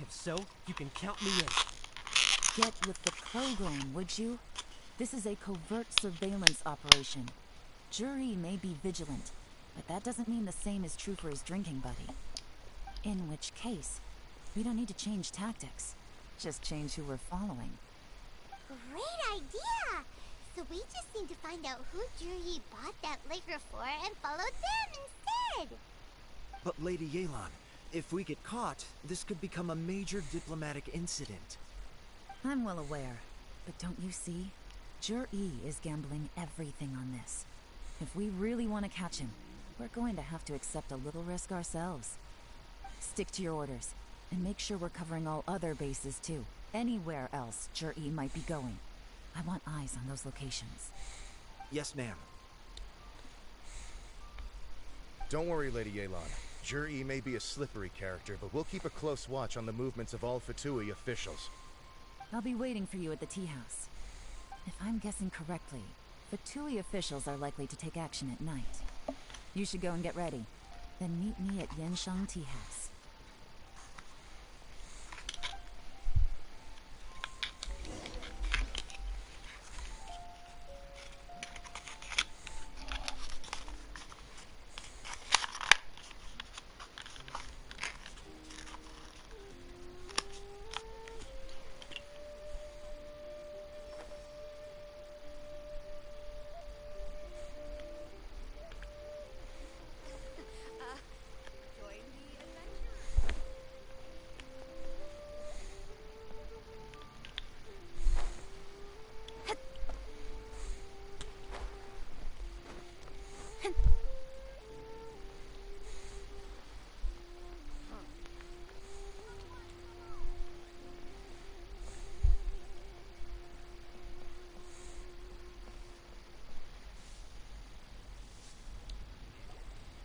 If so, you can count me in. Get with the program, would you? This is a covert surveillance operation. Jury may be vigilant, but that doesn't mean the same is true for his drinking buddy. In which case, we don't need to change tactics. Just change who we're following. Great idea! So we just need to find out who Jury bought that liquor for and follow them instead! But Lady Yelan, if we get caught, this could become a major diplomatic incident. I'm well aware, but don't you see? Jury is gambling everything on this. If we really want to catch him, we're going to have to accept a little risk ourselves. Stick to your orders, and make sure we're covering all other bases too. Anywhere else Jury might be going. I want eyes on those locations. Yes, ma'am. Don't worry, Lady Yelan. Jur-E may be a slippery character, but we'll keep a close watch on the movements of all Fatui officials. I'll be waiting for you at the tea house. If I'm guessing correctly, Fatui officials are likely to take action at night. You should go and get ready. Then meet me at Yanshang Tea House.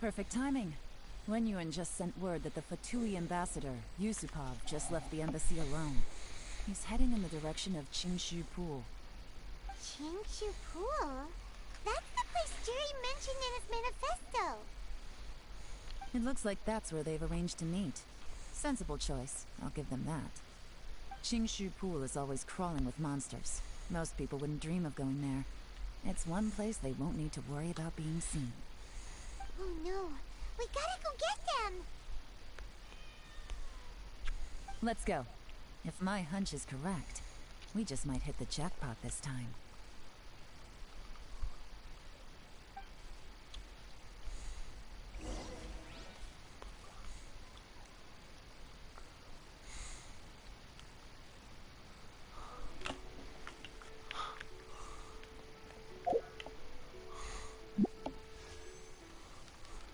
Perfect timing. Wen Yuan just sent word that the Fatui ambassador, Yusupov, just left the embassy alone. He's heading in the direction of Qingshu Pool. Qingshu Pool? That's the place Jury mentioned in his manifesto. It looks like that's where they've arranged to meet. Sensible choice, I'll give them that. Qingshu Pool is always crawling with monsters. Most people wouldn't dream of going there. It's one place they won't need to worry about being seen. Oh no, we gotta go get them! Let's go. If my hunch is correct, we just might hit the jackpot this time.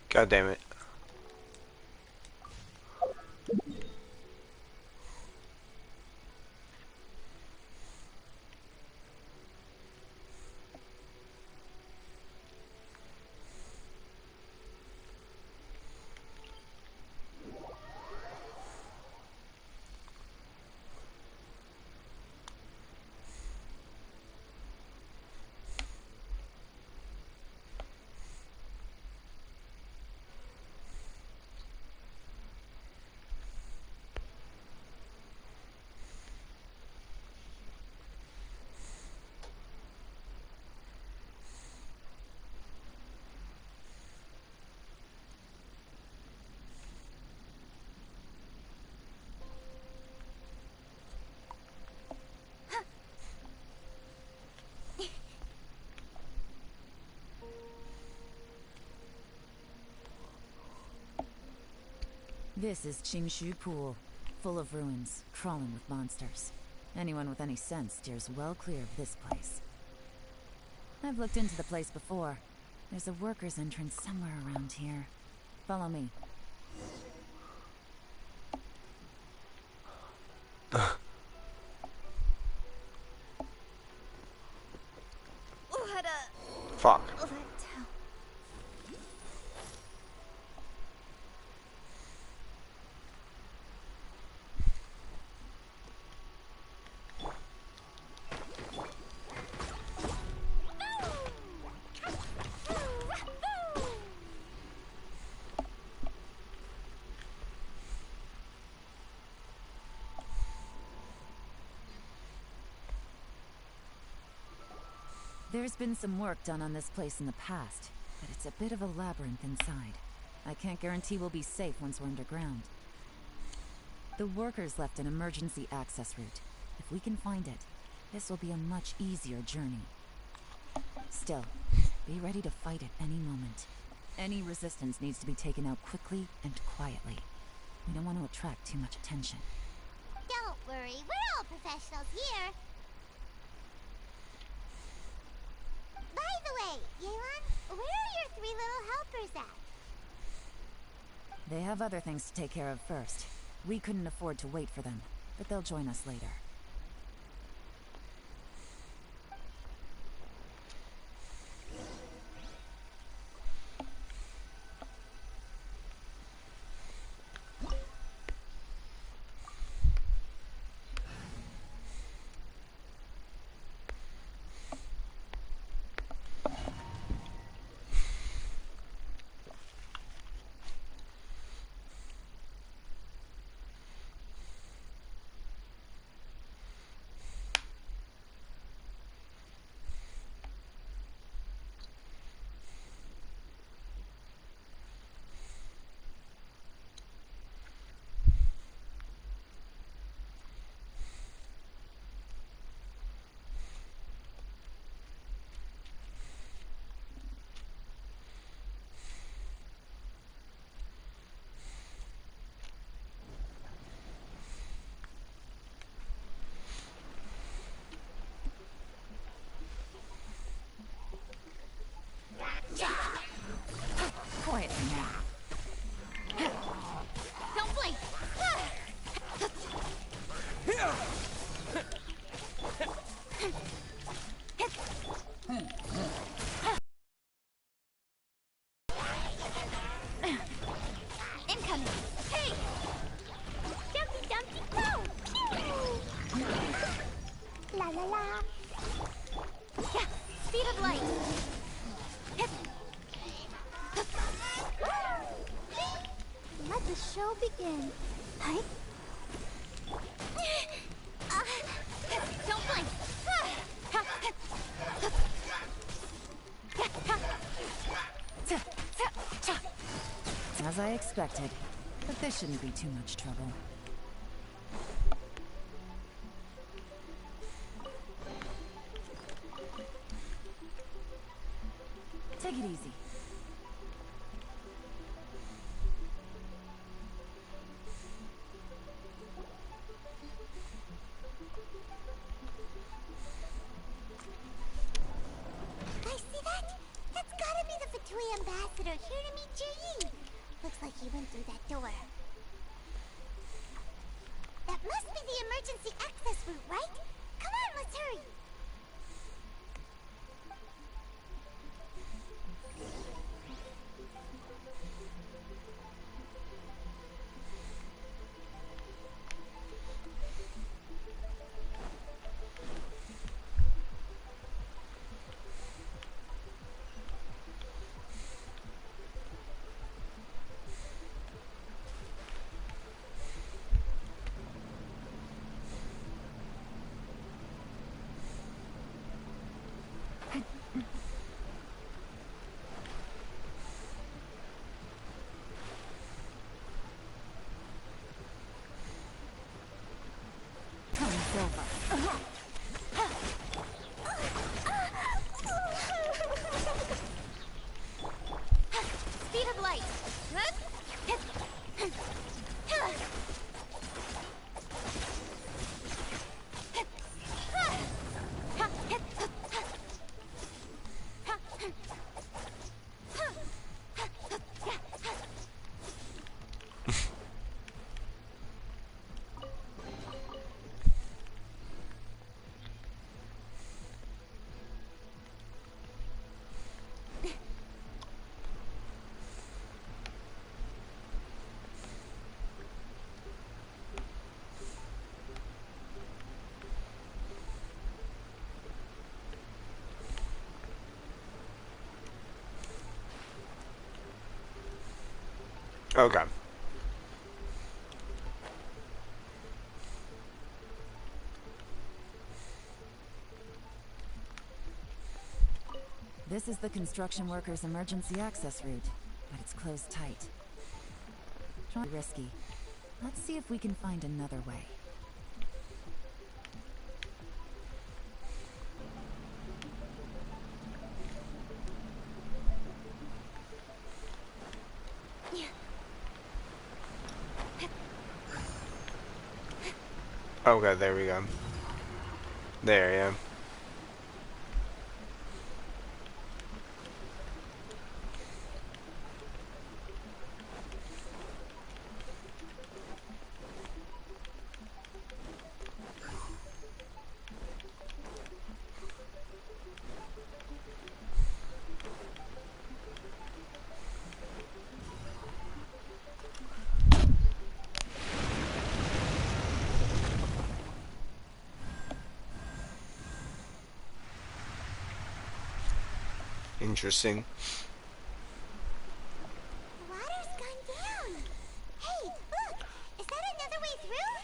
God damn it. This is Qingshu Pool, full of ruins, crawling with monsters. Anyone with any sense steers well clear of this place. I've looked into the place before. There's a workers' entrance somewhere around here. Follow me. Fuck. There's been some work done on this place in the past, but it's a bit of a labyrinth inside. I can't guarantee we'll be safe once we're underground. The workers left an emergency access route. If we can find it, this will be a much easier journey. Still, be ready to fight at any moment. Any resistance needs to be taken out quickly and quietly. We don't want to attract too much attention. Don't worry, we're all professionals here. By the way, Yelan, where are your 3 little helpers at? They have other things to take care of first. We couldn't afford to wait for them, but they'll join us later. Quietly now. Don't blink! Incoming! Hey! Dumpty Dumpty Go! Pew! La la la. Yeah! Speed of light! Let the show begin. Hi. Don't blink! As I expected, but this shouldn't be too much trouble. Take it easy. Guys, see that? That's gotta be the Fatui ambassador here to meet Jie. Looks like he went through that door. That must be the emergency access route, right? Come on, let's hurry. It's over. Speed of light! Okay. This is the construction workers' emergency access route, but it's closed tight. Try risky. Let's see if we can find another way. Okay, there we go. There, yeah. Interesting. The water's gone down. Hey, look! Is that another way through?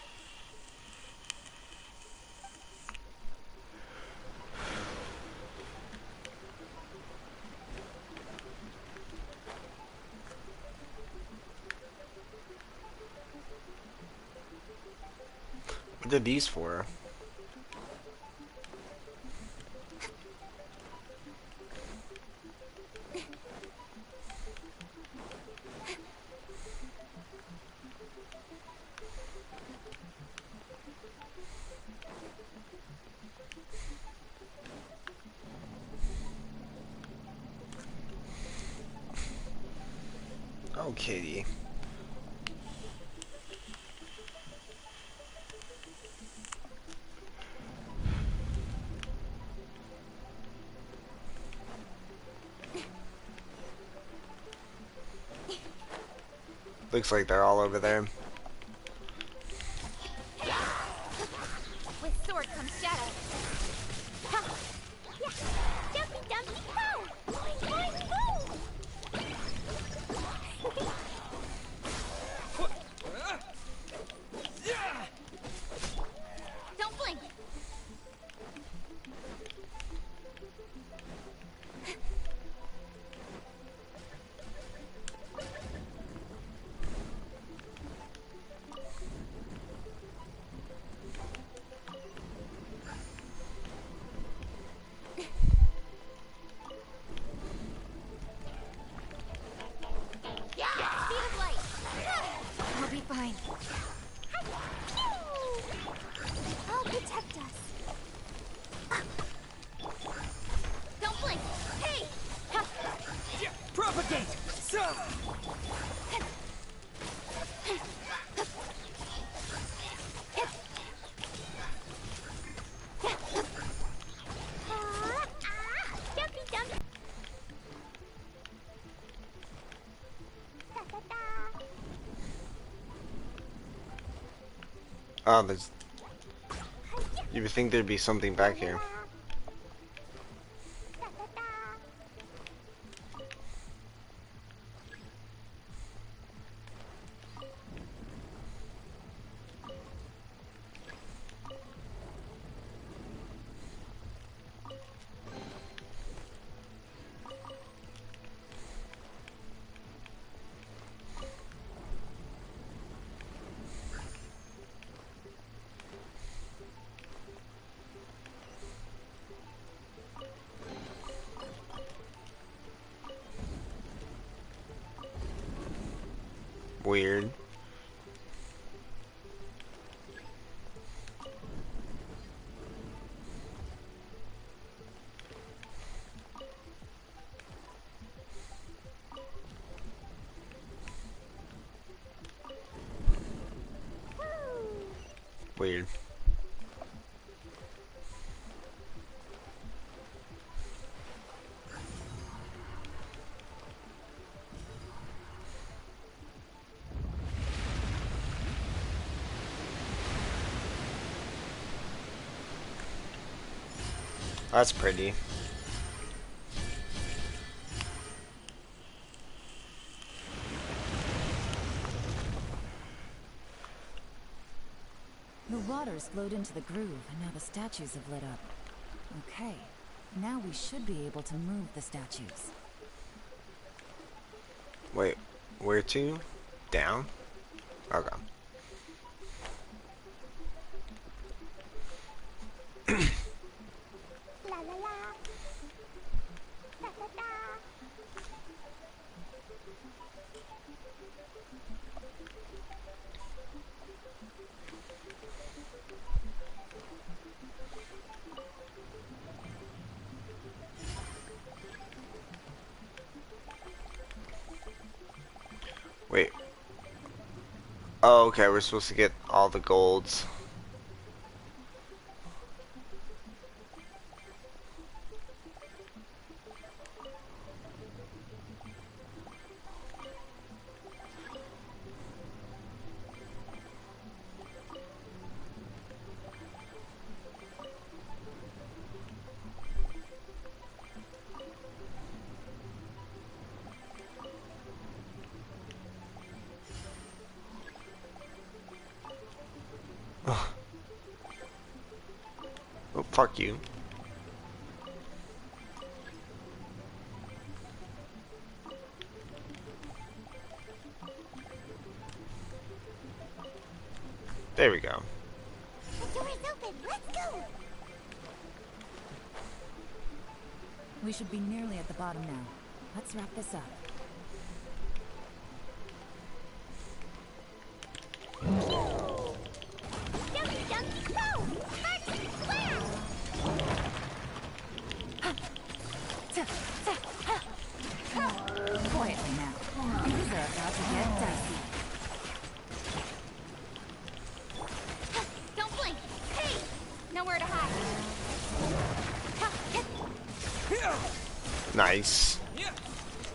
What are these for? Oh, kitty. Looks like they're all over there. With sword comes shadow. Ha! Yeah! Jumpy dumpy go! Boing boing boom! Don't blink! Speed of light! I'll be fine. I'll protect us. Don't blink! Hey! Propagate! Jumpy dumpy! Da, da, da. Oh, there's... You would think there'd be something back here. Da, da, da. Weird. Weird. That's pretty. The water's flowed into the groove, and now the statues have lit up. Okay, Now we should be able to move the statues. Wait, where to? Down? Okay. La la la. Da da da. Wait. Oh, okay, we're supposed to get all the golds. Oh, fuck you. There we go. The door is open. Let's go. We should be nearly at the bottom now. Let's wrap this up. Jumpy, jumpy, go! Marching square! Quietly now. Things are about to get dicey. Don't blink! Hey! Nowhere to hide. Nice.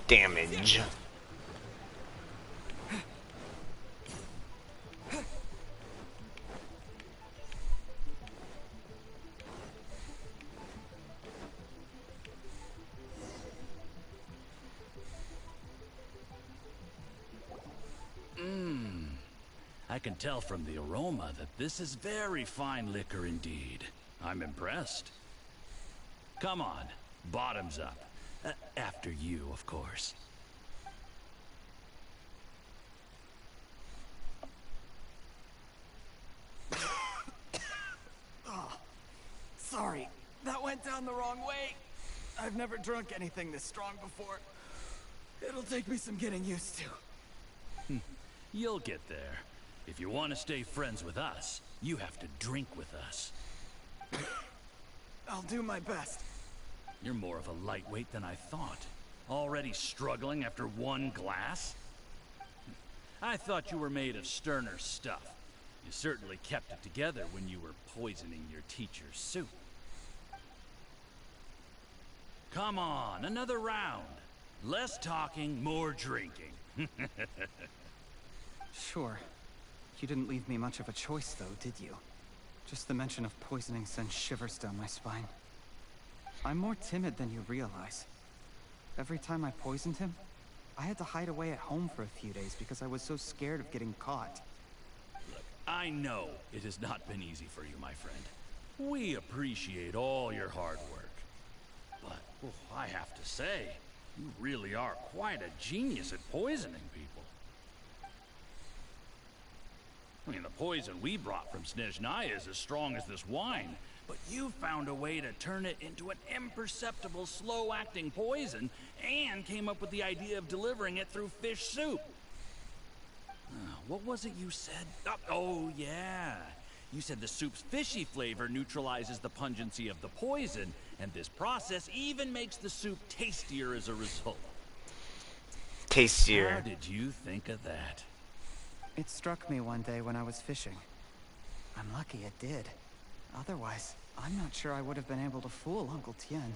Damage. I can tell from the aroma that this is very fine liquor indeed. I'm impressed. Come on, bottoms up. After you, of course. Oh, sorry, that went down the wrong way. I've never drunk anything this strong before. It'll take me some getting used to. You'll get there. If you want to stay friends with us, you have to drink with us. I'll do my best. You're more of a lightweight than I thought. Already struggling after one glass? I thought you were made of sterner stuff. You certainly kept it together when you were poisoning your teacher's soup. Come on, another round. Less talking, more drinking. Sure. You didn't leave me much of a choice, though, did you? Just the mention of poisoning sends shivers down my spine. I'm more timid than you realize. Every time I poisoned him, I had to hide away at home for a few days because I was so scared of getting caught. Look, I know it has not been easy for you, my friend. We appreciate all your hard work. But, I have to say, you really are quite a genius at poisoning people. I mean, the poison we brought from Snezhnaya is as strong as this wine, but you found a way to turn it into an imperceptible, slow-acting poison, and came up with the idea of delivering it through fish soup. What was it you said? Oh, yeah. You said the soup's fishy flavor neutralizes the pungency of the poison, and this process even makes the soup tastier as a result. Tastier. How did you think of that? It struck me one day when I was fishing. I'm lucky it did. Otherwise, I'm not sure I would have been able to fool Uncle Tien.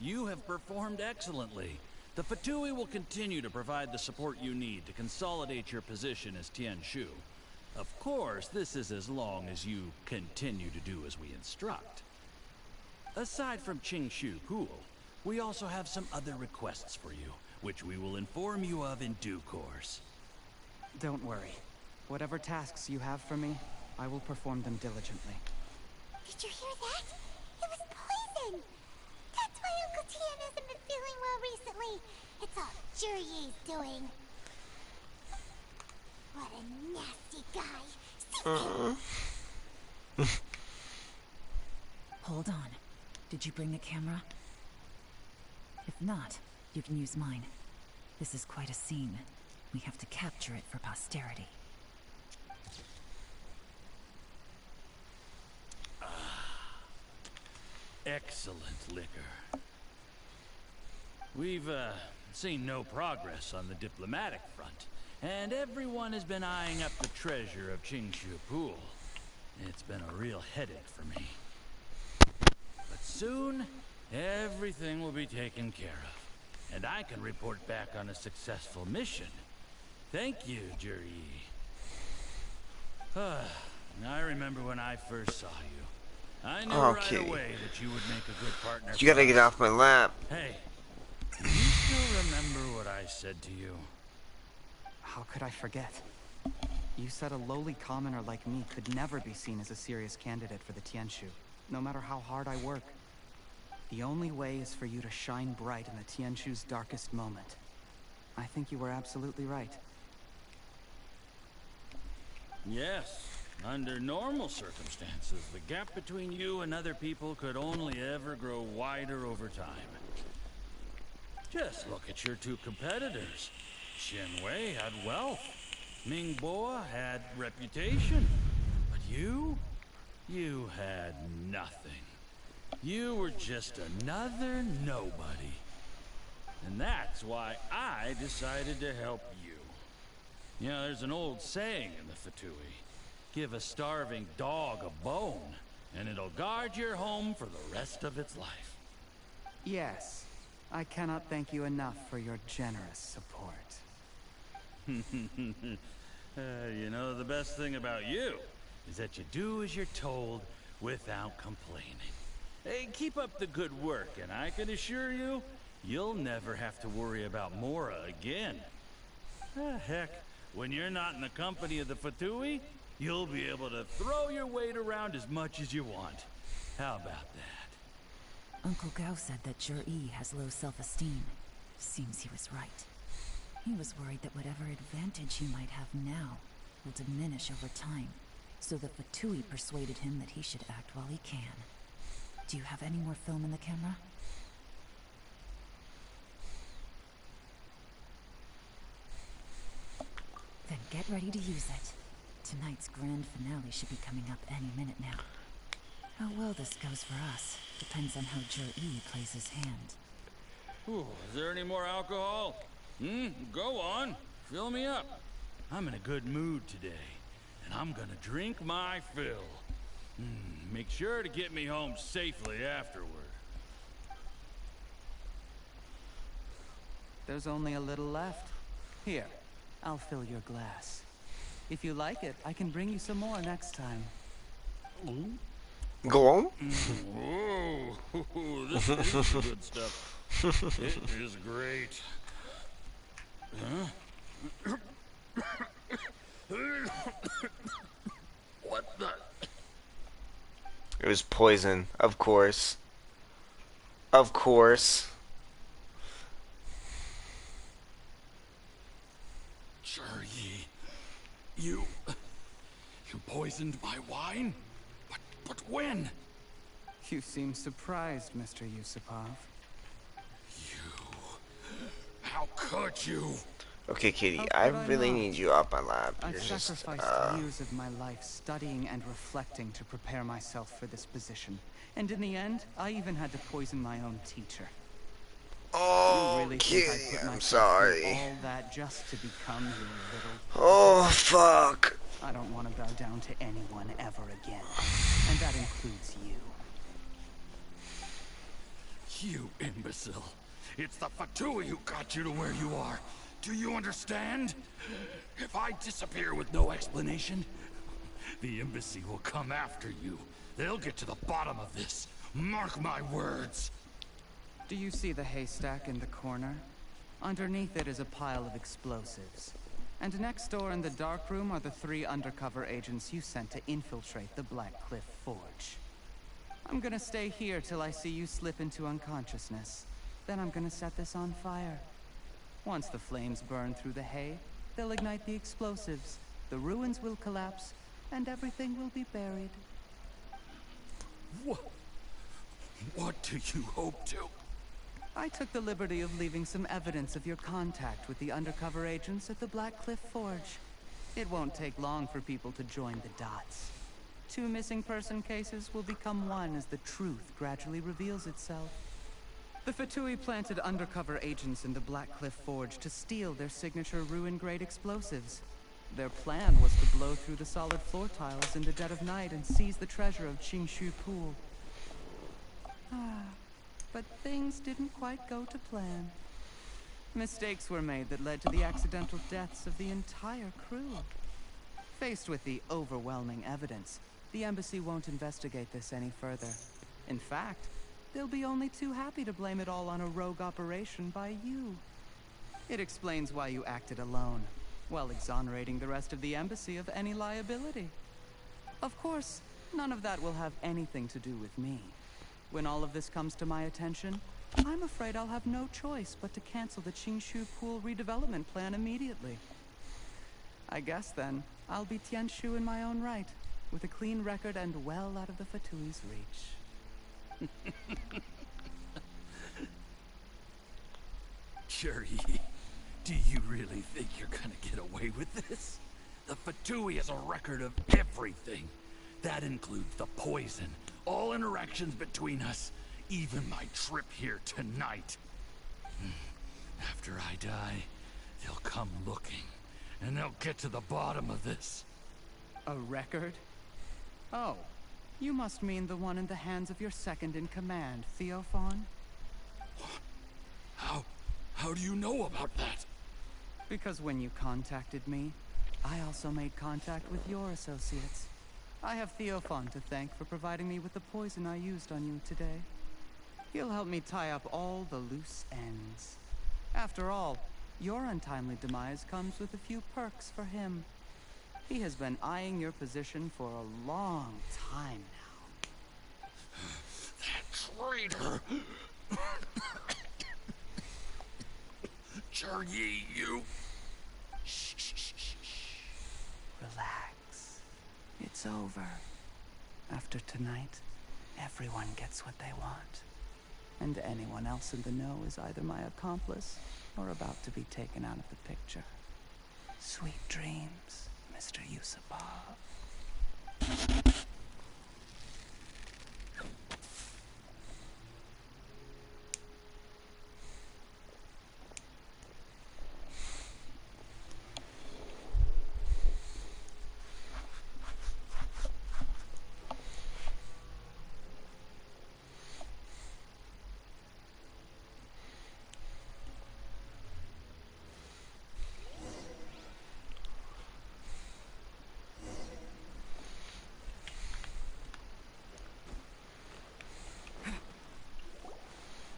You have performed excellently. The Fatui will continue to provide the support you need to consolidate your position as Tien Shu. Of course, this is as long as you continue to do as we instruct. Aside from Qing Shu Pool, we also have some other requests for you, which we will inform you of in due course. Don't worry. Whatever tasks you have for me, I will perform them diligently. Did you hear that? It was poison! That's why Uncle Tian hasn't been feeling well recently. It's all Jurye's doing. What a nasty guy. Hold on. Did you bring a camera? If not, you can use mine. This is quite a scene. We have to capture it for posterity. Excellent liquor. We've, seen no progress on the diplomatic front, and everyone has been eyeing up the treasure of Qingshu Pool. It's been a real headache for me. But soon, everything will be taken care of, and I can report back on a successful mission. Thank you, Juri. I remember when I first saw you. I knew Okay. right away that you would make a good partner. You gotta get off my lap. Hey, do you still remember what I said to you? How could I forget? You said a lowly commoner like me could never be seen as a serious candidate for the Tianshu, no matter how hard I work. The only way is for you to shine bright in the Tianshu's darkest moment. I think you were absolutely right. Yes. Under normal circumstances, the gap between you and other people could only ever grow wider over time. Just look at your two competitors. Xin Wei had wealth. Ming Bo had reputation. But you had nothing. You were just another nobody. And that's why I decided to help you. You know, there's an old saying in the Fatui. Give a starving dog a bone, and it'll guard your home for the rest of its life. Yes. I cannot thank you enough for your generous support. You know, the best thing about you is that you do as you're told without complaining. Hey, keep up the good work, and I can assure you, you'll never have to worry about Mora again. Heck, when you're not in the company of the Fatui, you'll be able to throw your weight around as much as you want. How about that? Uncle Gao said that Jur-E has low self-esteem. Seems he was right. He was worried that whatever advantage he might have now will diminish over time, so the Fatui persuaded him that he should act while he can. Do you have any more film in the camera? Then get ready to use it. Tonight's grand finale should be coming up any minute now. How well this goes for us depends on how Jur-E plays his hand. Ooh, is there any more alcohol? Go on. Fill me up. I'm in a good mood today, and I'm gonna drink my fill. Make sure to get me home safely afterward. There's only a little left. Here, I'll fill your glass. If you like it, I can bring you some more next time. Go on. Whoa, this is good stuff. It is great. Huh? What the? It was poison, of course. Of course. Jur-E, you poisoned my wine? But when? You seem surprised, Mr. Yusupov. How could you? Okay, Kitty, How I could I really not? need you off my lap. I've You're just, sacrificed years of my life studying and reflecting to prepare myself for this position. And in the end, I even had to poison my own teacher. Oh, you really Kitty, think I put I'm myself sorry. through all that just to become your little... Oh, fuck. I don't want to bow down to anyone ever again. And that includes you. You imbecile. It's the Fatui who got you to where you are. Do you understand? If I disappear with no explanation, the embassy will come after you. They'll get to the bottom of this. Mark my words. Do you see the haystack in the corner? Underneath it is a pile of explosives. And next door in the dark room are the 3 undercover agents you sent to infiltrate the Black Cliff Forge. I'm gonna stay here till I see you slip into unconsciousness. Then I'm gonna set this on fire. Once the flames burn through the hay, they'll ignite the explosives, the ruins will collapse, and everything will be buried. What do you hope to? I took the liberty of leaving some evidence of your contact with the undercover agents at the Black Cliff Forge. It won't take long for people to join the dots. 2 missing person cases will become one as the truth gradually reveals itself. The Fatui planted undercover agents in the Black Cliff Forge to steal their signature ruin-grade explosives. Their plan was to blow through the solid floor tiles in the dead of night and seize the treasure of Qingshu Pool. But things didn't quite go to plan. Mistakes were made that led to the accidental deaths of the entire crew. Faced with the overwhelming evidence, the embassy won't investigate this any further. In fact, they'll be only too happy to blame it all on a rogue operation by you. It explains why you acted alone, while exonerating the rest of the embassy of any liability. Of course, none of that will have anything to do with me. When all of this comes to my attention, I'm afraid I'll have no choice but to cancel the Qingshu Pool redevelopment plan immediately. I guess then, I'll be Tianshu in my own right, with a clean record and well out of the Fatui's reach. Cherry, do you really think you're gonna get away with this? The Fatui has a record of everything. That includes the poison, all interactions between us, even my trip here tonight. After I die, they'll come looking, and they'll get to the bottom of this. A record? Oh, you must mean the one in the hands of your second-in-command, Theophan? How do you know about that? Because when you contacted me, I also made contact with your associates. I have Theophan to thank for providing me with the poison I used on you today. He'll help me tie up all the loose ends. After all, your untimely demise comes with a few perks for him. He has been eyeing your position for a long time now. That traitor! Cherry, you... Shh. Relax. It's over. After tonight, everyone gets what they want. And anyone else in the know is either my accomplice or about to be taken out of the picture. Sweet dreams, Mr. Yusupov.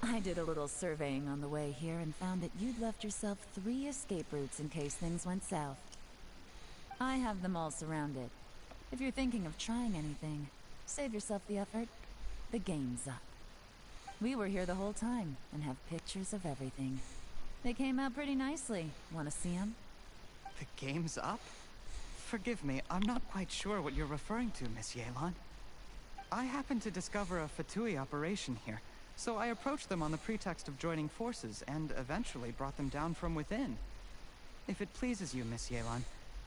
I did a little surveying on the way here and found that you'd left yourself 3 escape routes in case things went south. I have them all surrounded. If you're thinking of trying anything, save yourself the effort. The game's up. We were here the whole time and have pictures of everything. They came out pretty nicely. Want to see them? The game's up? Forgive me, I'm not quite sure what you're referring to, Miss Yelan. I happened to discover a Fatui operation here, so I approached them on the pretext of joining forces and eventually brought them down from within. If it pleases you, Miss Yelan,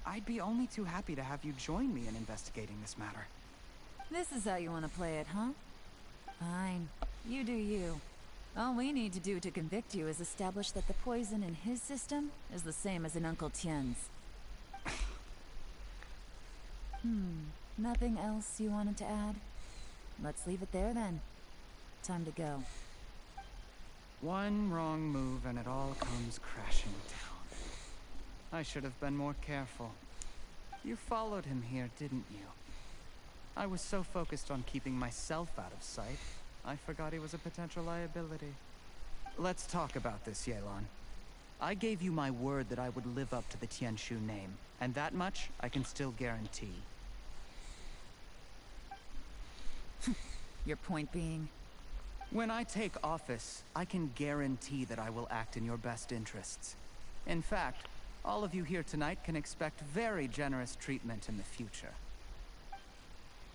I'd be only too happy to have you join me in investigating this matter. This is how you want to play it, huh? Fine. You do you. All we need to do to convict you is establish that the poison in his system is the same as in Uncle Tien's. Nothing else you wanted to add? Let's leave it there then. Time to go. One wrong move and it all comes crashing down. I should have been more careful. You followed him here, didn't you? I was so focused on keeping myself out of sight, I forgot he was a potential liability. Let's talk about this, Yelan. I gave you my word that I would live up to the Tianshu name, and that much I can still guarantee. Your point being? When I take office, I can guarantee that I will act in your best interests. In fact, all of you here tonight can expect very generous treatment in the future.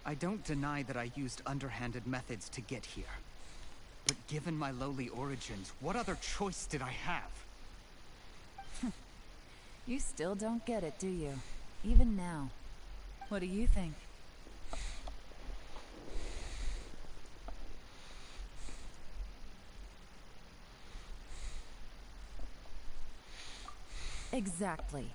I don't deny that I used underhanded methods to get here. But given my lowly origins, what other choice did I have? You still don't get it, do you? Even now. What do you think? Exactly.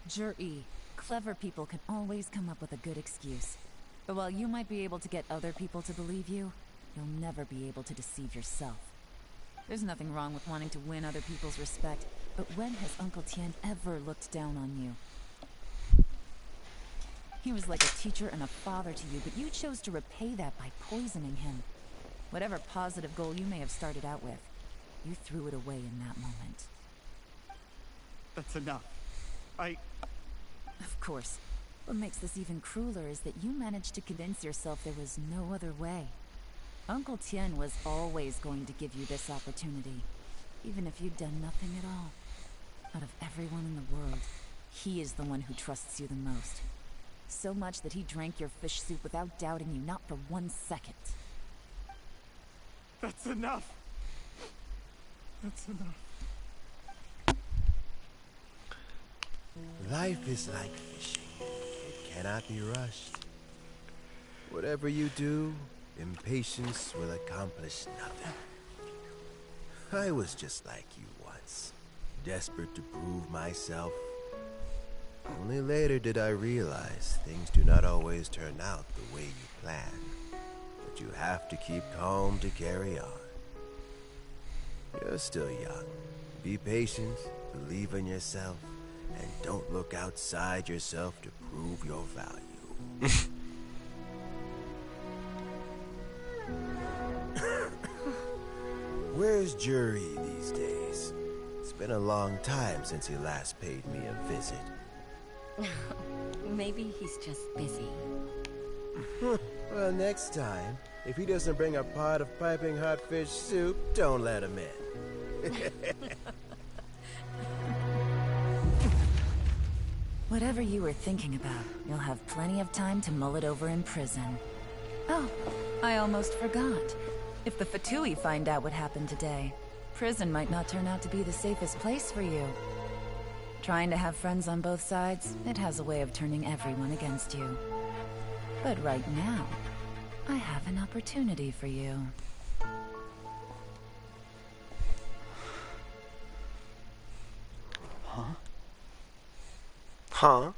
Jur-E, clever people can always come up with a good excuse. But while you might be able to get other people to believe you, you'll never be able to deceive yourself. There's nothing wrong with wanting to win other people's respect, but when has Uncle Tien ever looked down on you? He was like a teacher and a father to you, but you chose to repay that by poisoning him. Whatever positive goal you may have started out with, you threw it away in that moment. That's enough. Of course. What makes this even crueler is that you managed to convince yourself there was no other way. Uncle Tien was always going to give you this opportunity, even if you'd done nothing at all. Out of everyone in the world, he is the one who trusts you the most. So much that he drank your fish soup without doubting you, not for 1 second. That's enough. That's enough. Life is like fishing. It cannot be rushed. Whatever you do, impatience will accomplish nothing. I was just like you once, desperate to prove myself. Only later did I realize things do not always turn out the way you plan. But you have to keep calm to carry on. You're still young. Be patient, believe in yourself, and don't look outside yourself to prove your value. Where's Jury these days? It's been a long time since he last paid me a visit. Maybe he's just busy. Well, next time, if he doesn't bring a pot of piping hot fish soup, don't let him in. Whatever you were thinking about, you'll have plenty of time to mull it over in prison. Oh, I almost forgot. If the Fatui find out what happened today, prison might not turn out to be the safest place for you. Trying to have friends on both sides, it has a way of turning everyone against you. But right now, I have an opportunity for you. Huh? Huh?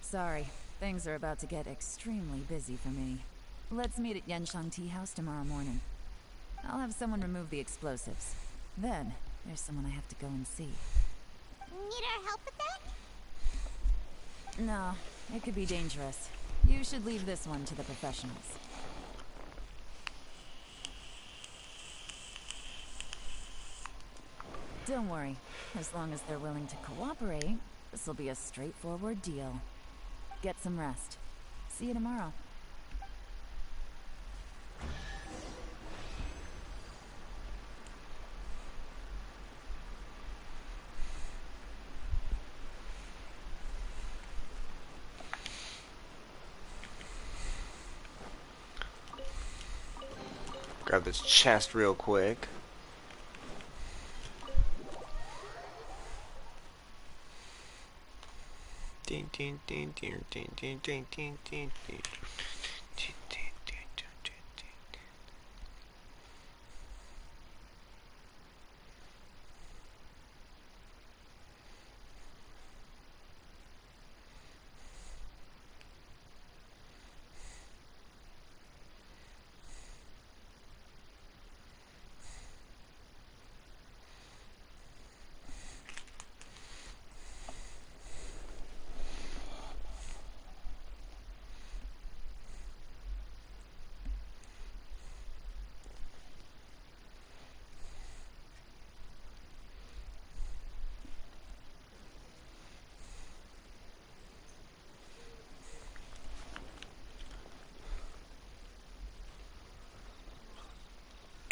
Sorry, things are about to get extremely busy for me. Let's meet at Yenshang Tea House tomorrow morning. I'll have someone remove the explosives. Then, there's someone I have to go and see. Need our help with that? No, it could be dangerous. You should leave this one to the professionals. Don't worry. As long as they're willing to cooperate, this will be a straightforward deal. Get some rest. See you tomorrow. Grab this chest real quick. Ding ding ding ding ding ding ding ding ding ding.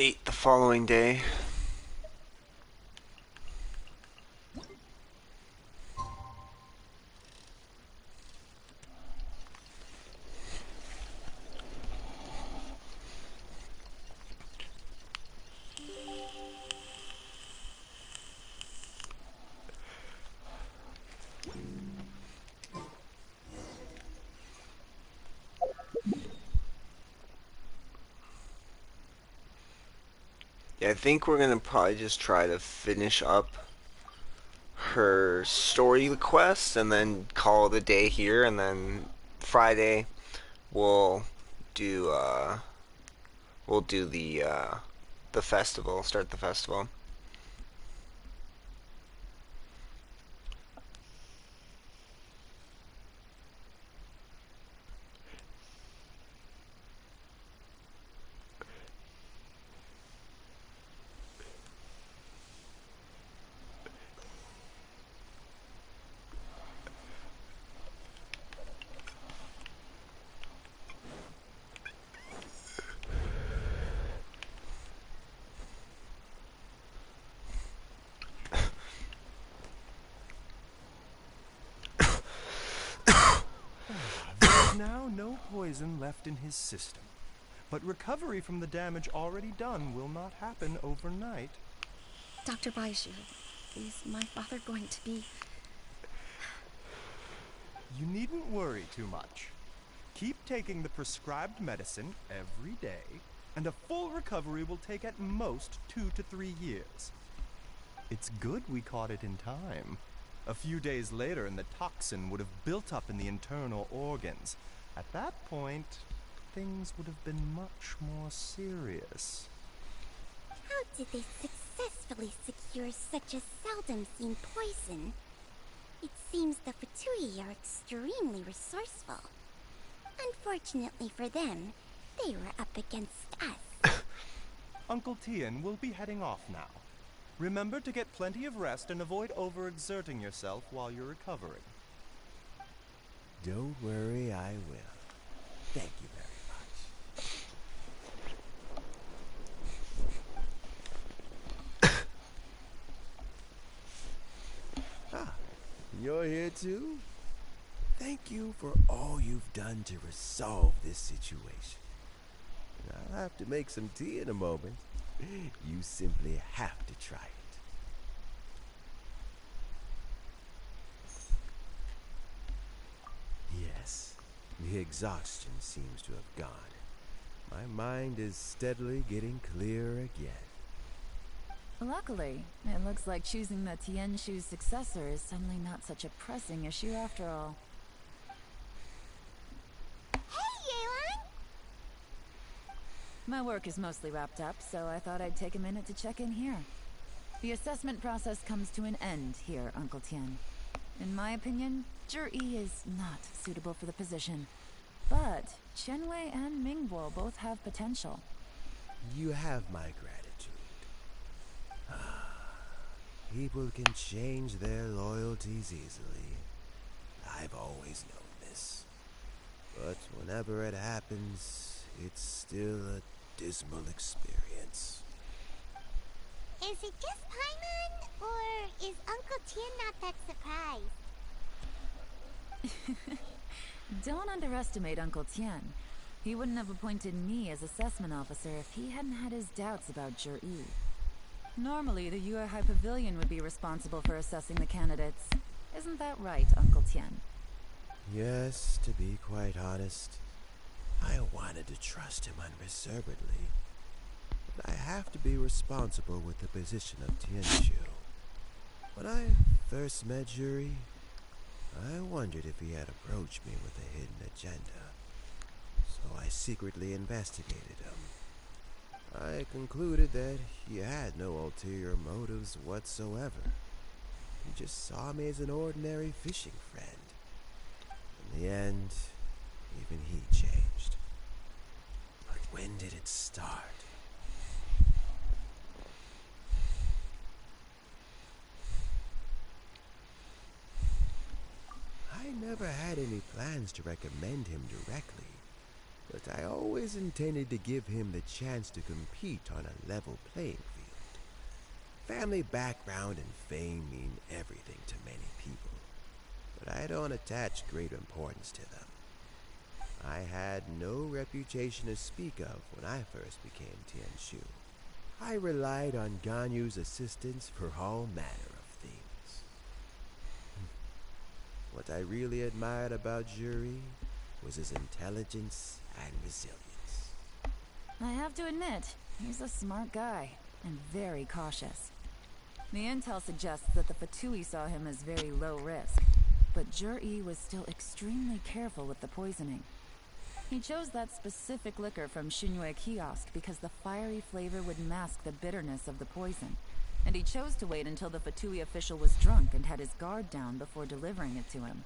8 the following day. Yeah, I think we're gonna probably just try to finish up her story quest and then call it a day here, and then Friday we'll do the festival, start the festival. There's now no poison left in his system, but recovery from the damage already done will not happen overnight. Dr. Baishu, is my father going to be... You needn't worry too much. Keep taking the prescribed medicine every day, and a full recovery will take at most 2 to 3 years. It's good we caught it in time. A few days later, and the toxin would have built up in the internal organs. At that point, things would have been much more serious. How did they successfully secure such a seldom-seen poison? It seems the Fatui are extremely resourceful. Unfortunately for them, they were up against us. Uncle Tian will be heading off now. Remember to get plenty of rest and avoid overexerting yourself while you're recovering. Don't worry, I will. Thank you very much. You're here too? Thank you for all you've done to resolve this situation. I'll have to make some tea in a moment. You simply have to try it. Yes, the exhaustion seems to have gone. My mind is steadily getting clearer again. Luckily, it looks like choosing the Tianshu's successor is suddenly not such a pressing issue after all. My work is mostly wrapped up, so I thought I'd take a minute to check in here. The assessment process comes to an end here, Uncle Tian. In my opinion, Zhi is not suitable for the position. But Qianwei and Mingbo both have potential. You have my gratitude. People can change their loyalties easily. I've always known this. But whenever it happens, it's still a dismal experience. Is it just Paimon, or is Uncle Tian not that surprised? Don't underestimate Uncle Tian. He wouldn't have appointed me as assessment officer if he hadn't had his doubts about Zhi. Normally, the Yuehai Pavilion would be responsible for assessing the candidates. Isn't that right, Uncle Tian? Yes, to be quite honest, I wanted to trust him unreservedly. But I have to be responsible with the position of Tianshu. When I first met Zhi, I wondered if he had approached me with a hidden agenda. So I secretly investigated him. I concluded that he had no ulterior motives whatsoever. He just saw me as an ordinary fishing friend. In the end, even he changed. But when did it start? I never had any plans to recommend him directly. but I always intended to give him the chance to compete on a level playing field. Family background and fame mean everything to many people, but I don't attach great importance to them. I had no reputation to speak of when I first became Tianshu. I relied on Ganyu's assistance for all manner of things. What I really admired about Juri was his intelligence and resilience. I have to admit, he's a smart guy, and very cautious. The intel suggests that the Fatui saw him as very low risk, but Juri was still extremely careful with the poisoning. He chose that specific liquor from Shinue Kiosk because the fiery flavor would mask the bitterness of the poison, and he chose to wait until the Fatui official was drunk and had his guard down before delivering it to him.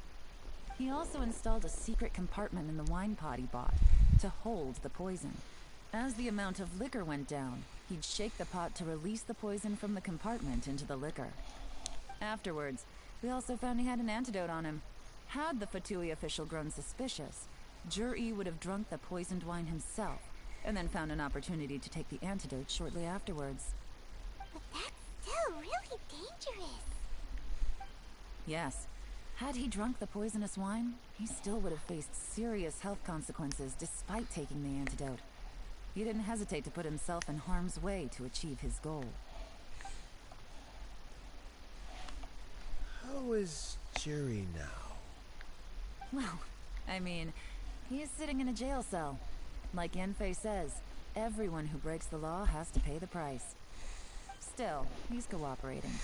He also installed a secret compartment in the wine pot he bought to hold the poison. As the amount of liquor went down, he'd shake the pot to release the poison from the compartment into the liquor. Afterwards, we also found he had an antidote on him. Had the Fatui official grown suspicious, Juri would have drunk the poisoned wine himself, and then found an opportunity to take the antidote shortly afterwards. But that's still really dangerous. Yes. Had he drunk the poisonous wine, he still would have faced serious health consequences despite taking the antidote. He didn't hesitate to put himself in harm's way to achieve his goal. How is Juri now? Well, I mean, he is sitting in a jail cell. Like Yanfei says, everyone who breaks the law has to pay the price. Still, he's cooperating.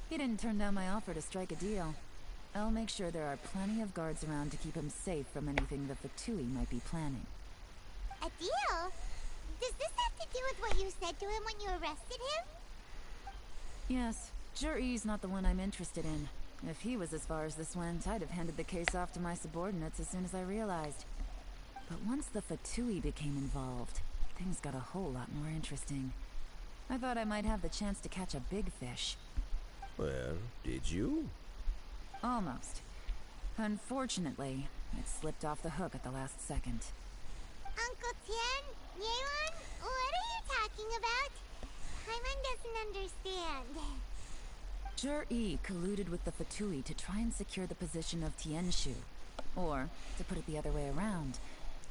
He didn't turn down my offer to strike a deal. I'll make sure there are plenty of guards around to keep him safe from anything the Fatui might be planning. A deal? Does this have to do with what you said to him when you arrested him? Yes, Juri's not the one I'm interested in. If he was as far as this went, I'd have handed the case off to my subordinates as soon as I realized. But once the Fatui became involved, things got a whole lot more interesting. I thought I might have the chance to catch a big fish. Well, did you? Almost. Unfortunately, it slipped off the hook at the last second. Uncle Tian? Yeon? What are you talking about? Paimon doesn't understand. Jur-E colluded with the Fatui to try and secure the position of Tianshu. Or, to put it the other way around,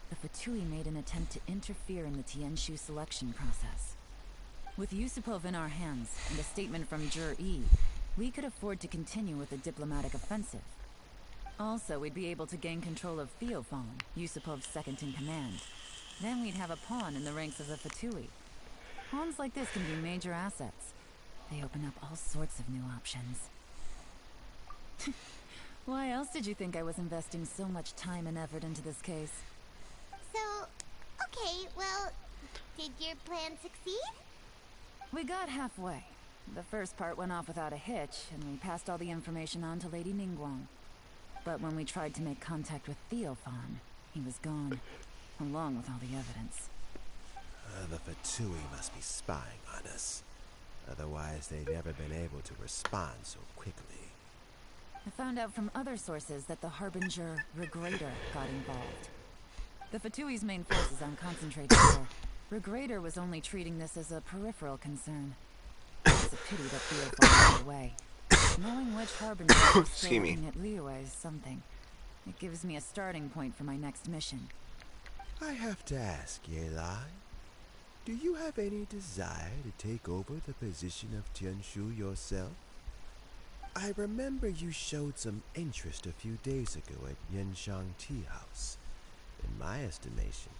the Fatui made an attempt to interfere in the Tianshu selection process. With Yusupov in our hands, and a statement from Jur-E, we could afford to continue with a diplomatic offensive. Also, we'd be able to gain control of Theophon, Yusupov's second-in-command. Then we'd have a pawn in the ranks of the Fatui. Pawns like this can be major assets. They open up all sorts of new options. Why else did you think I was investing so much time and effort into this case? So, okay, well, did your plan succeed? We got halfway. The first part went off without a hitch, and we passed all the information on to Lady Ningguang. But when we tried to make contact with Theophon, he was gone, along with all the evidence. The Fatui must be spying on us. Otherwise, they'd never been able to respond so quickly. I found out from other sources that the Harbinger Regrator got involved. The Fatui's main forces aren't concentrated there. Regrator was only treating this as a peripheral concern. It's a pity that Theophon got away. Knowing which Harbinger was still looking at Liyue is something. It gives me a starting point for my next mission. I have to ask, Yelai, do you have any desire to take over the position of Tianshu yourself? I remember you showed some interest a few days ago at Yenshang Tea House. In my estimation,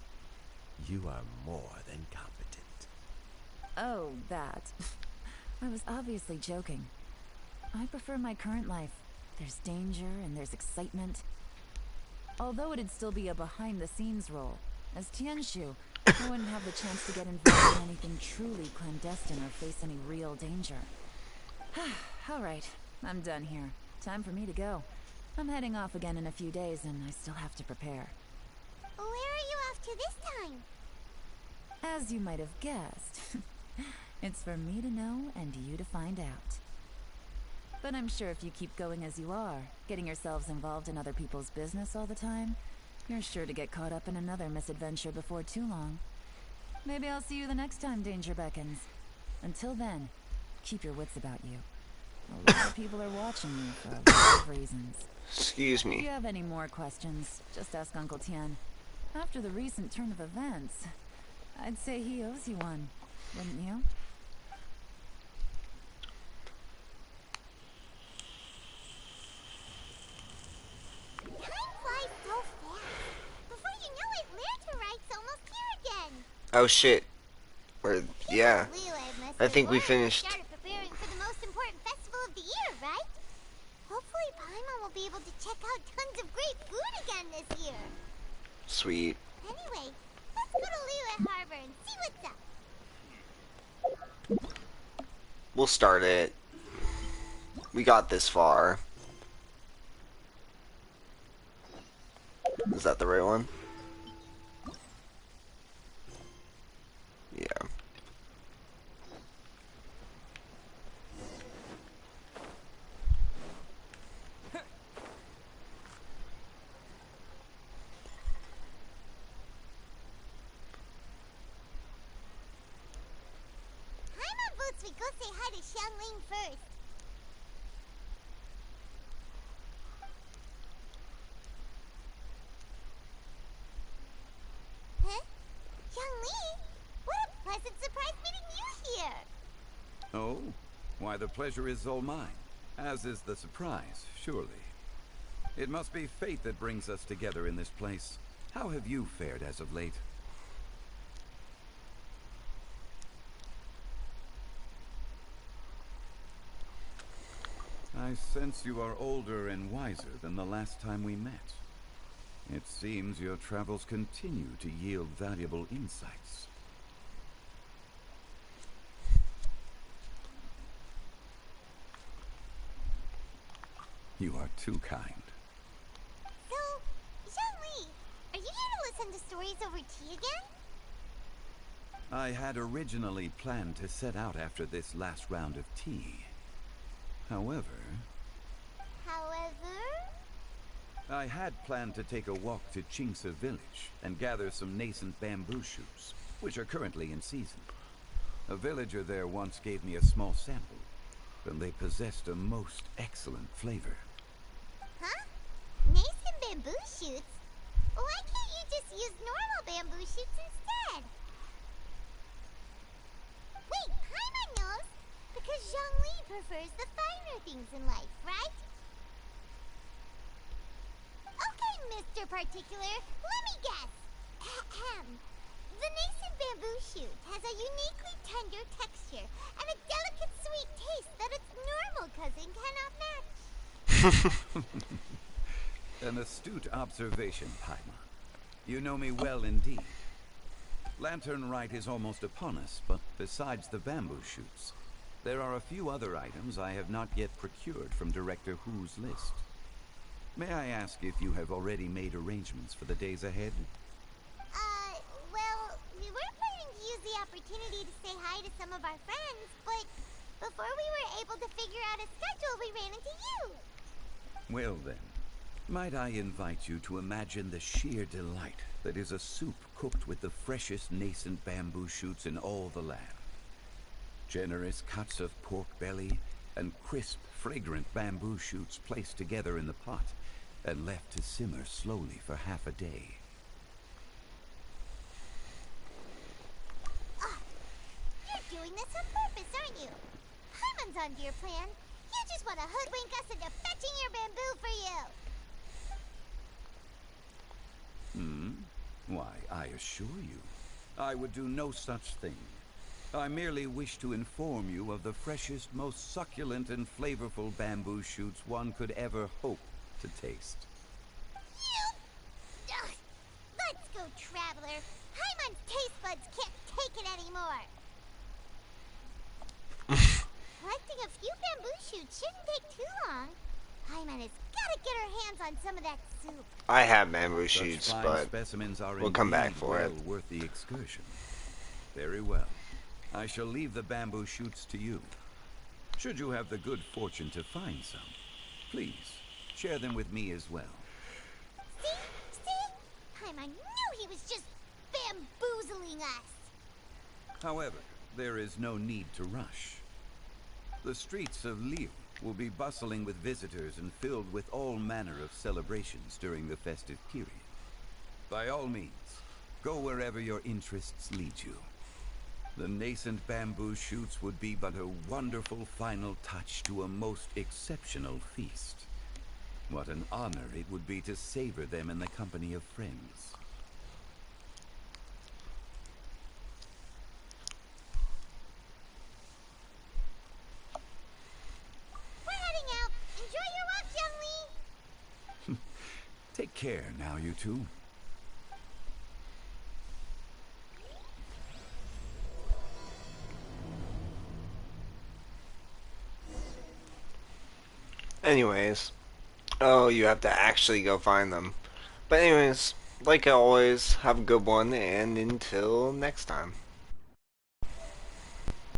you are more than competent. Oh, that. I was obviously joking. I prefer my current life. There's danger and there's excitement. Although it'd still be a behind-the-scenes role, as Tianshu, I wouldn't have the chance to get involved in anything truly clandestine or face any real danger. All right, I'm done here. Time for me to go. I'm heading off again in a few days, and I still have to prepare. Where are you off to this time? As you might have guessed, it's for me to know and you to find out. But I'm sure if you keep going as you are, getting yourselves involved in other people's business all the time, You're sure to get caught up in another misadventure before too long. Maybe I'll see you the next time danger beckons. Until then, keep your wits about you. A lot of people are watching you for a lot of reasons. Excuse me. If you have any more questions, just ask Uncle Tian. After the recent turn of events, I'd say he owes you one, wouldn't you? Time flies so fast. Before you know it, Laterite's almost here again. Oh shit. Or yeah. I think we finished. Started preparing for the most important festival of the year, right? Hopefully Paimon will be able to check out tons of great food again this year. Sweet. Anyway, let's go to Liyue Harbor and see what's up. We'll start it. We got this far. Is that the right one? Yeah. Paimon votes we go say hi to Xiangling first. Huh? Xiangling? What a pleasant surprise meeting you here! Oh? Why, the pleasure is all mine. As is the surprise, surely. It must be fate that brings us together in this place. How have you fared as of late? I sense you are older and wiser than the last time we met. It seems your travels continue to yield valuable insights. You are too kind. So, Xiangling, are you here to listen to stories over tea again? I had originally planned to set out after this last round of tea. However, I had planned to take a walk to Qingce village and gather some nascent bamboo shoots, which are currently in season. A villager there once gave me a small sample, and they possessed a most excellent flavor. Huh? Nascent bamboo shoots? Why can't you just use normal bamboo shoots instead? Wait, Paimon knows! Because Zhongli prefers the finer things in life, right? Okay, Mr. Particular, let me guess. Ahem. The nascent bamboo shoot has a uniquely tender texture and a delicate sweet taste that its normal cousin cannot match. An astute observation, Paimon. You know me well indeed. Lantern Rite is almost upon us, but besides the bamboo shoots, there are a few other items I have not yet procured from Director Hu's list. May I ask if you have already made arrangements for the days ahead? Well, we were planning to use the opportunity to say hi to some of our friends, but before we were able to figure out a schedule, we ran into you. Well then, might I invite you to imagine the sheer delight that is a soup cooked with the freshest nascent bamboo shoots in all the land. Generous cuts of pork belly and crisp, fragrant bamboo shoots placed together in the pot and left to simmer slowly for half a day. You're doing this on purpose, aren't you? Paimon's onto your plan. You just want to hoodwink us into fetching your bamboo for you. Why, I assure you, I would do no such thing. I merely wish to inform you of the freshest, most succulent and flavorful bamboo shoots one could ever hope to taste. Ugh. Let's go, Traveler. Paimon's taste buds can't take it anymore. Collecting a few bamboo shoots shouldn't take too long. Paimon has got to get her hands on some of that soup. I have bamboo Such shoots, fine but specimens are we'll come back indeed for it. well worth the excursion. Very well. I shall leave the bamboo shoots to you. Should you have the good fortune to find some, please share them with me as well. See? However, there is no need to rush. The streets of Lille will be bustling with visitors and filled with all manner of celebrations during the festive period. By all means, go wherever your interests lead you. The nascent bamboo shoots would be but a wonderful final touch to a most exceptional feast. What an honor it would be to savor them in the company of friends. We're heading out. Enjoy your walk, young Lee. Take care now, you two. Anyways, oh, you have to actually go find them. But anyways, like always, have a good one, and until next time.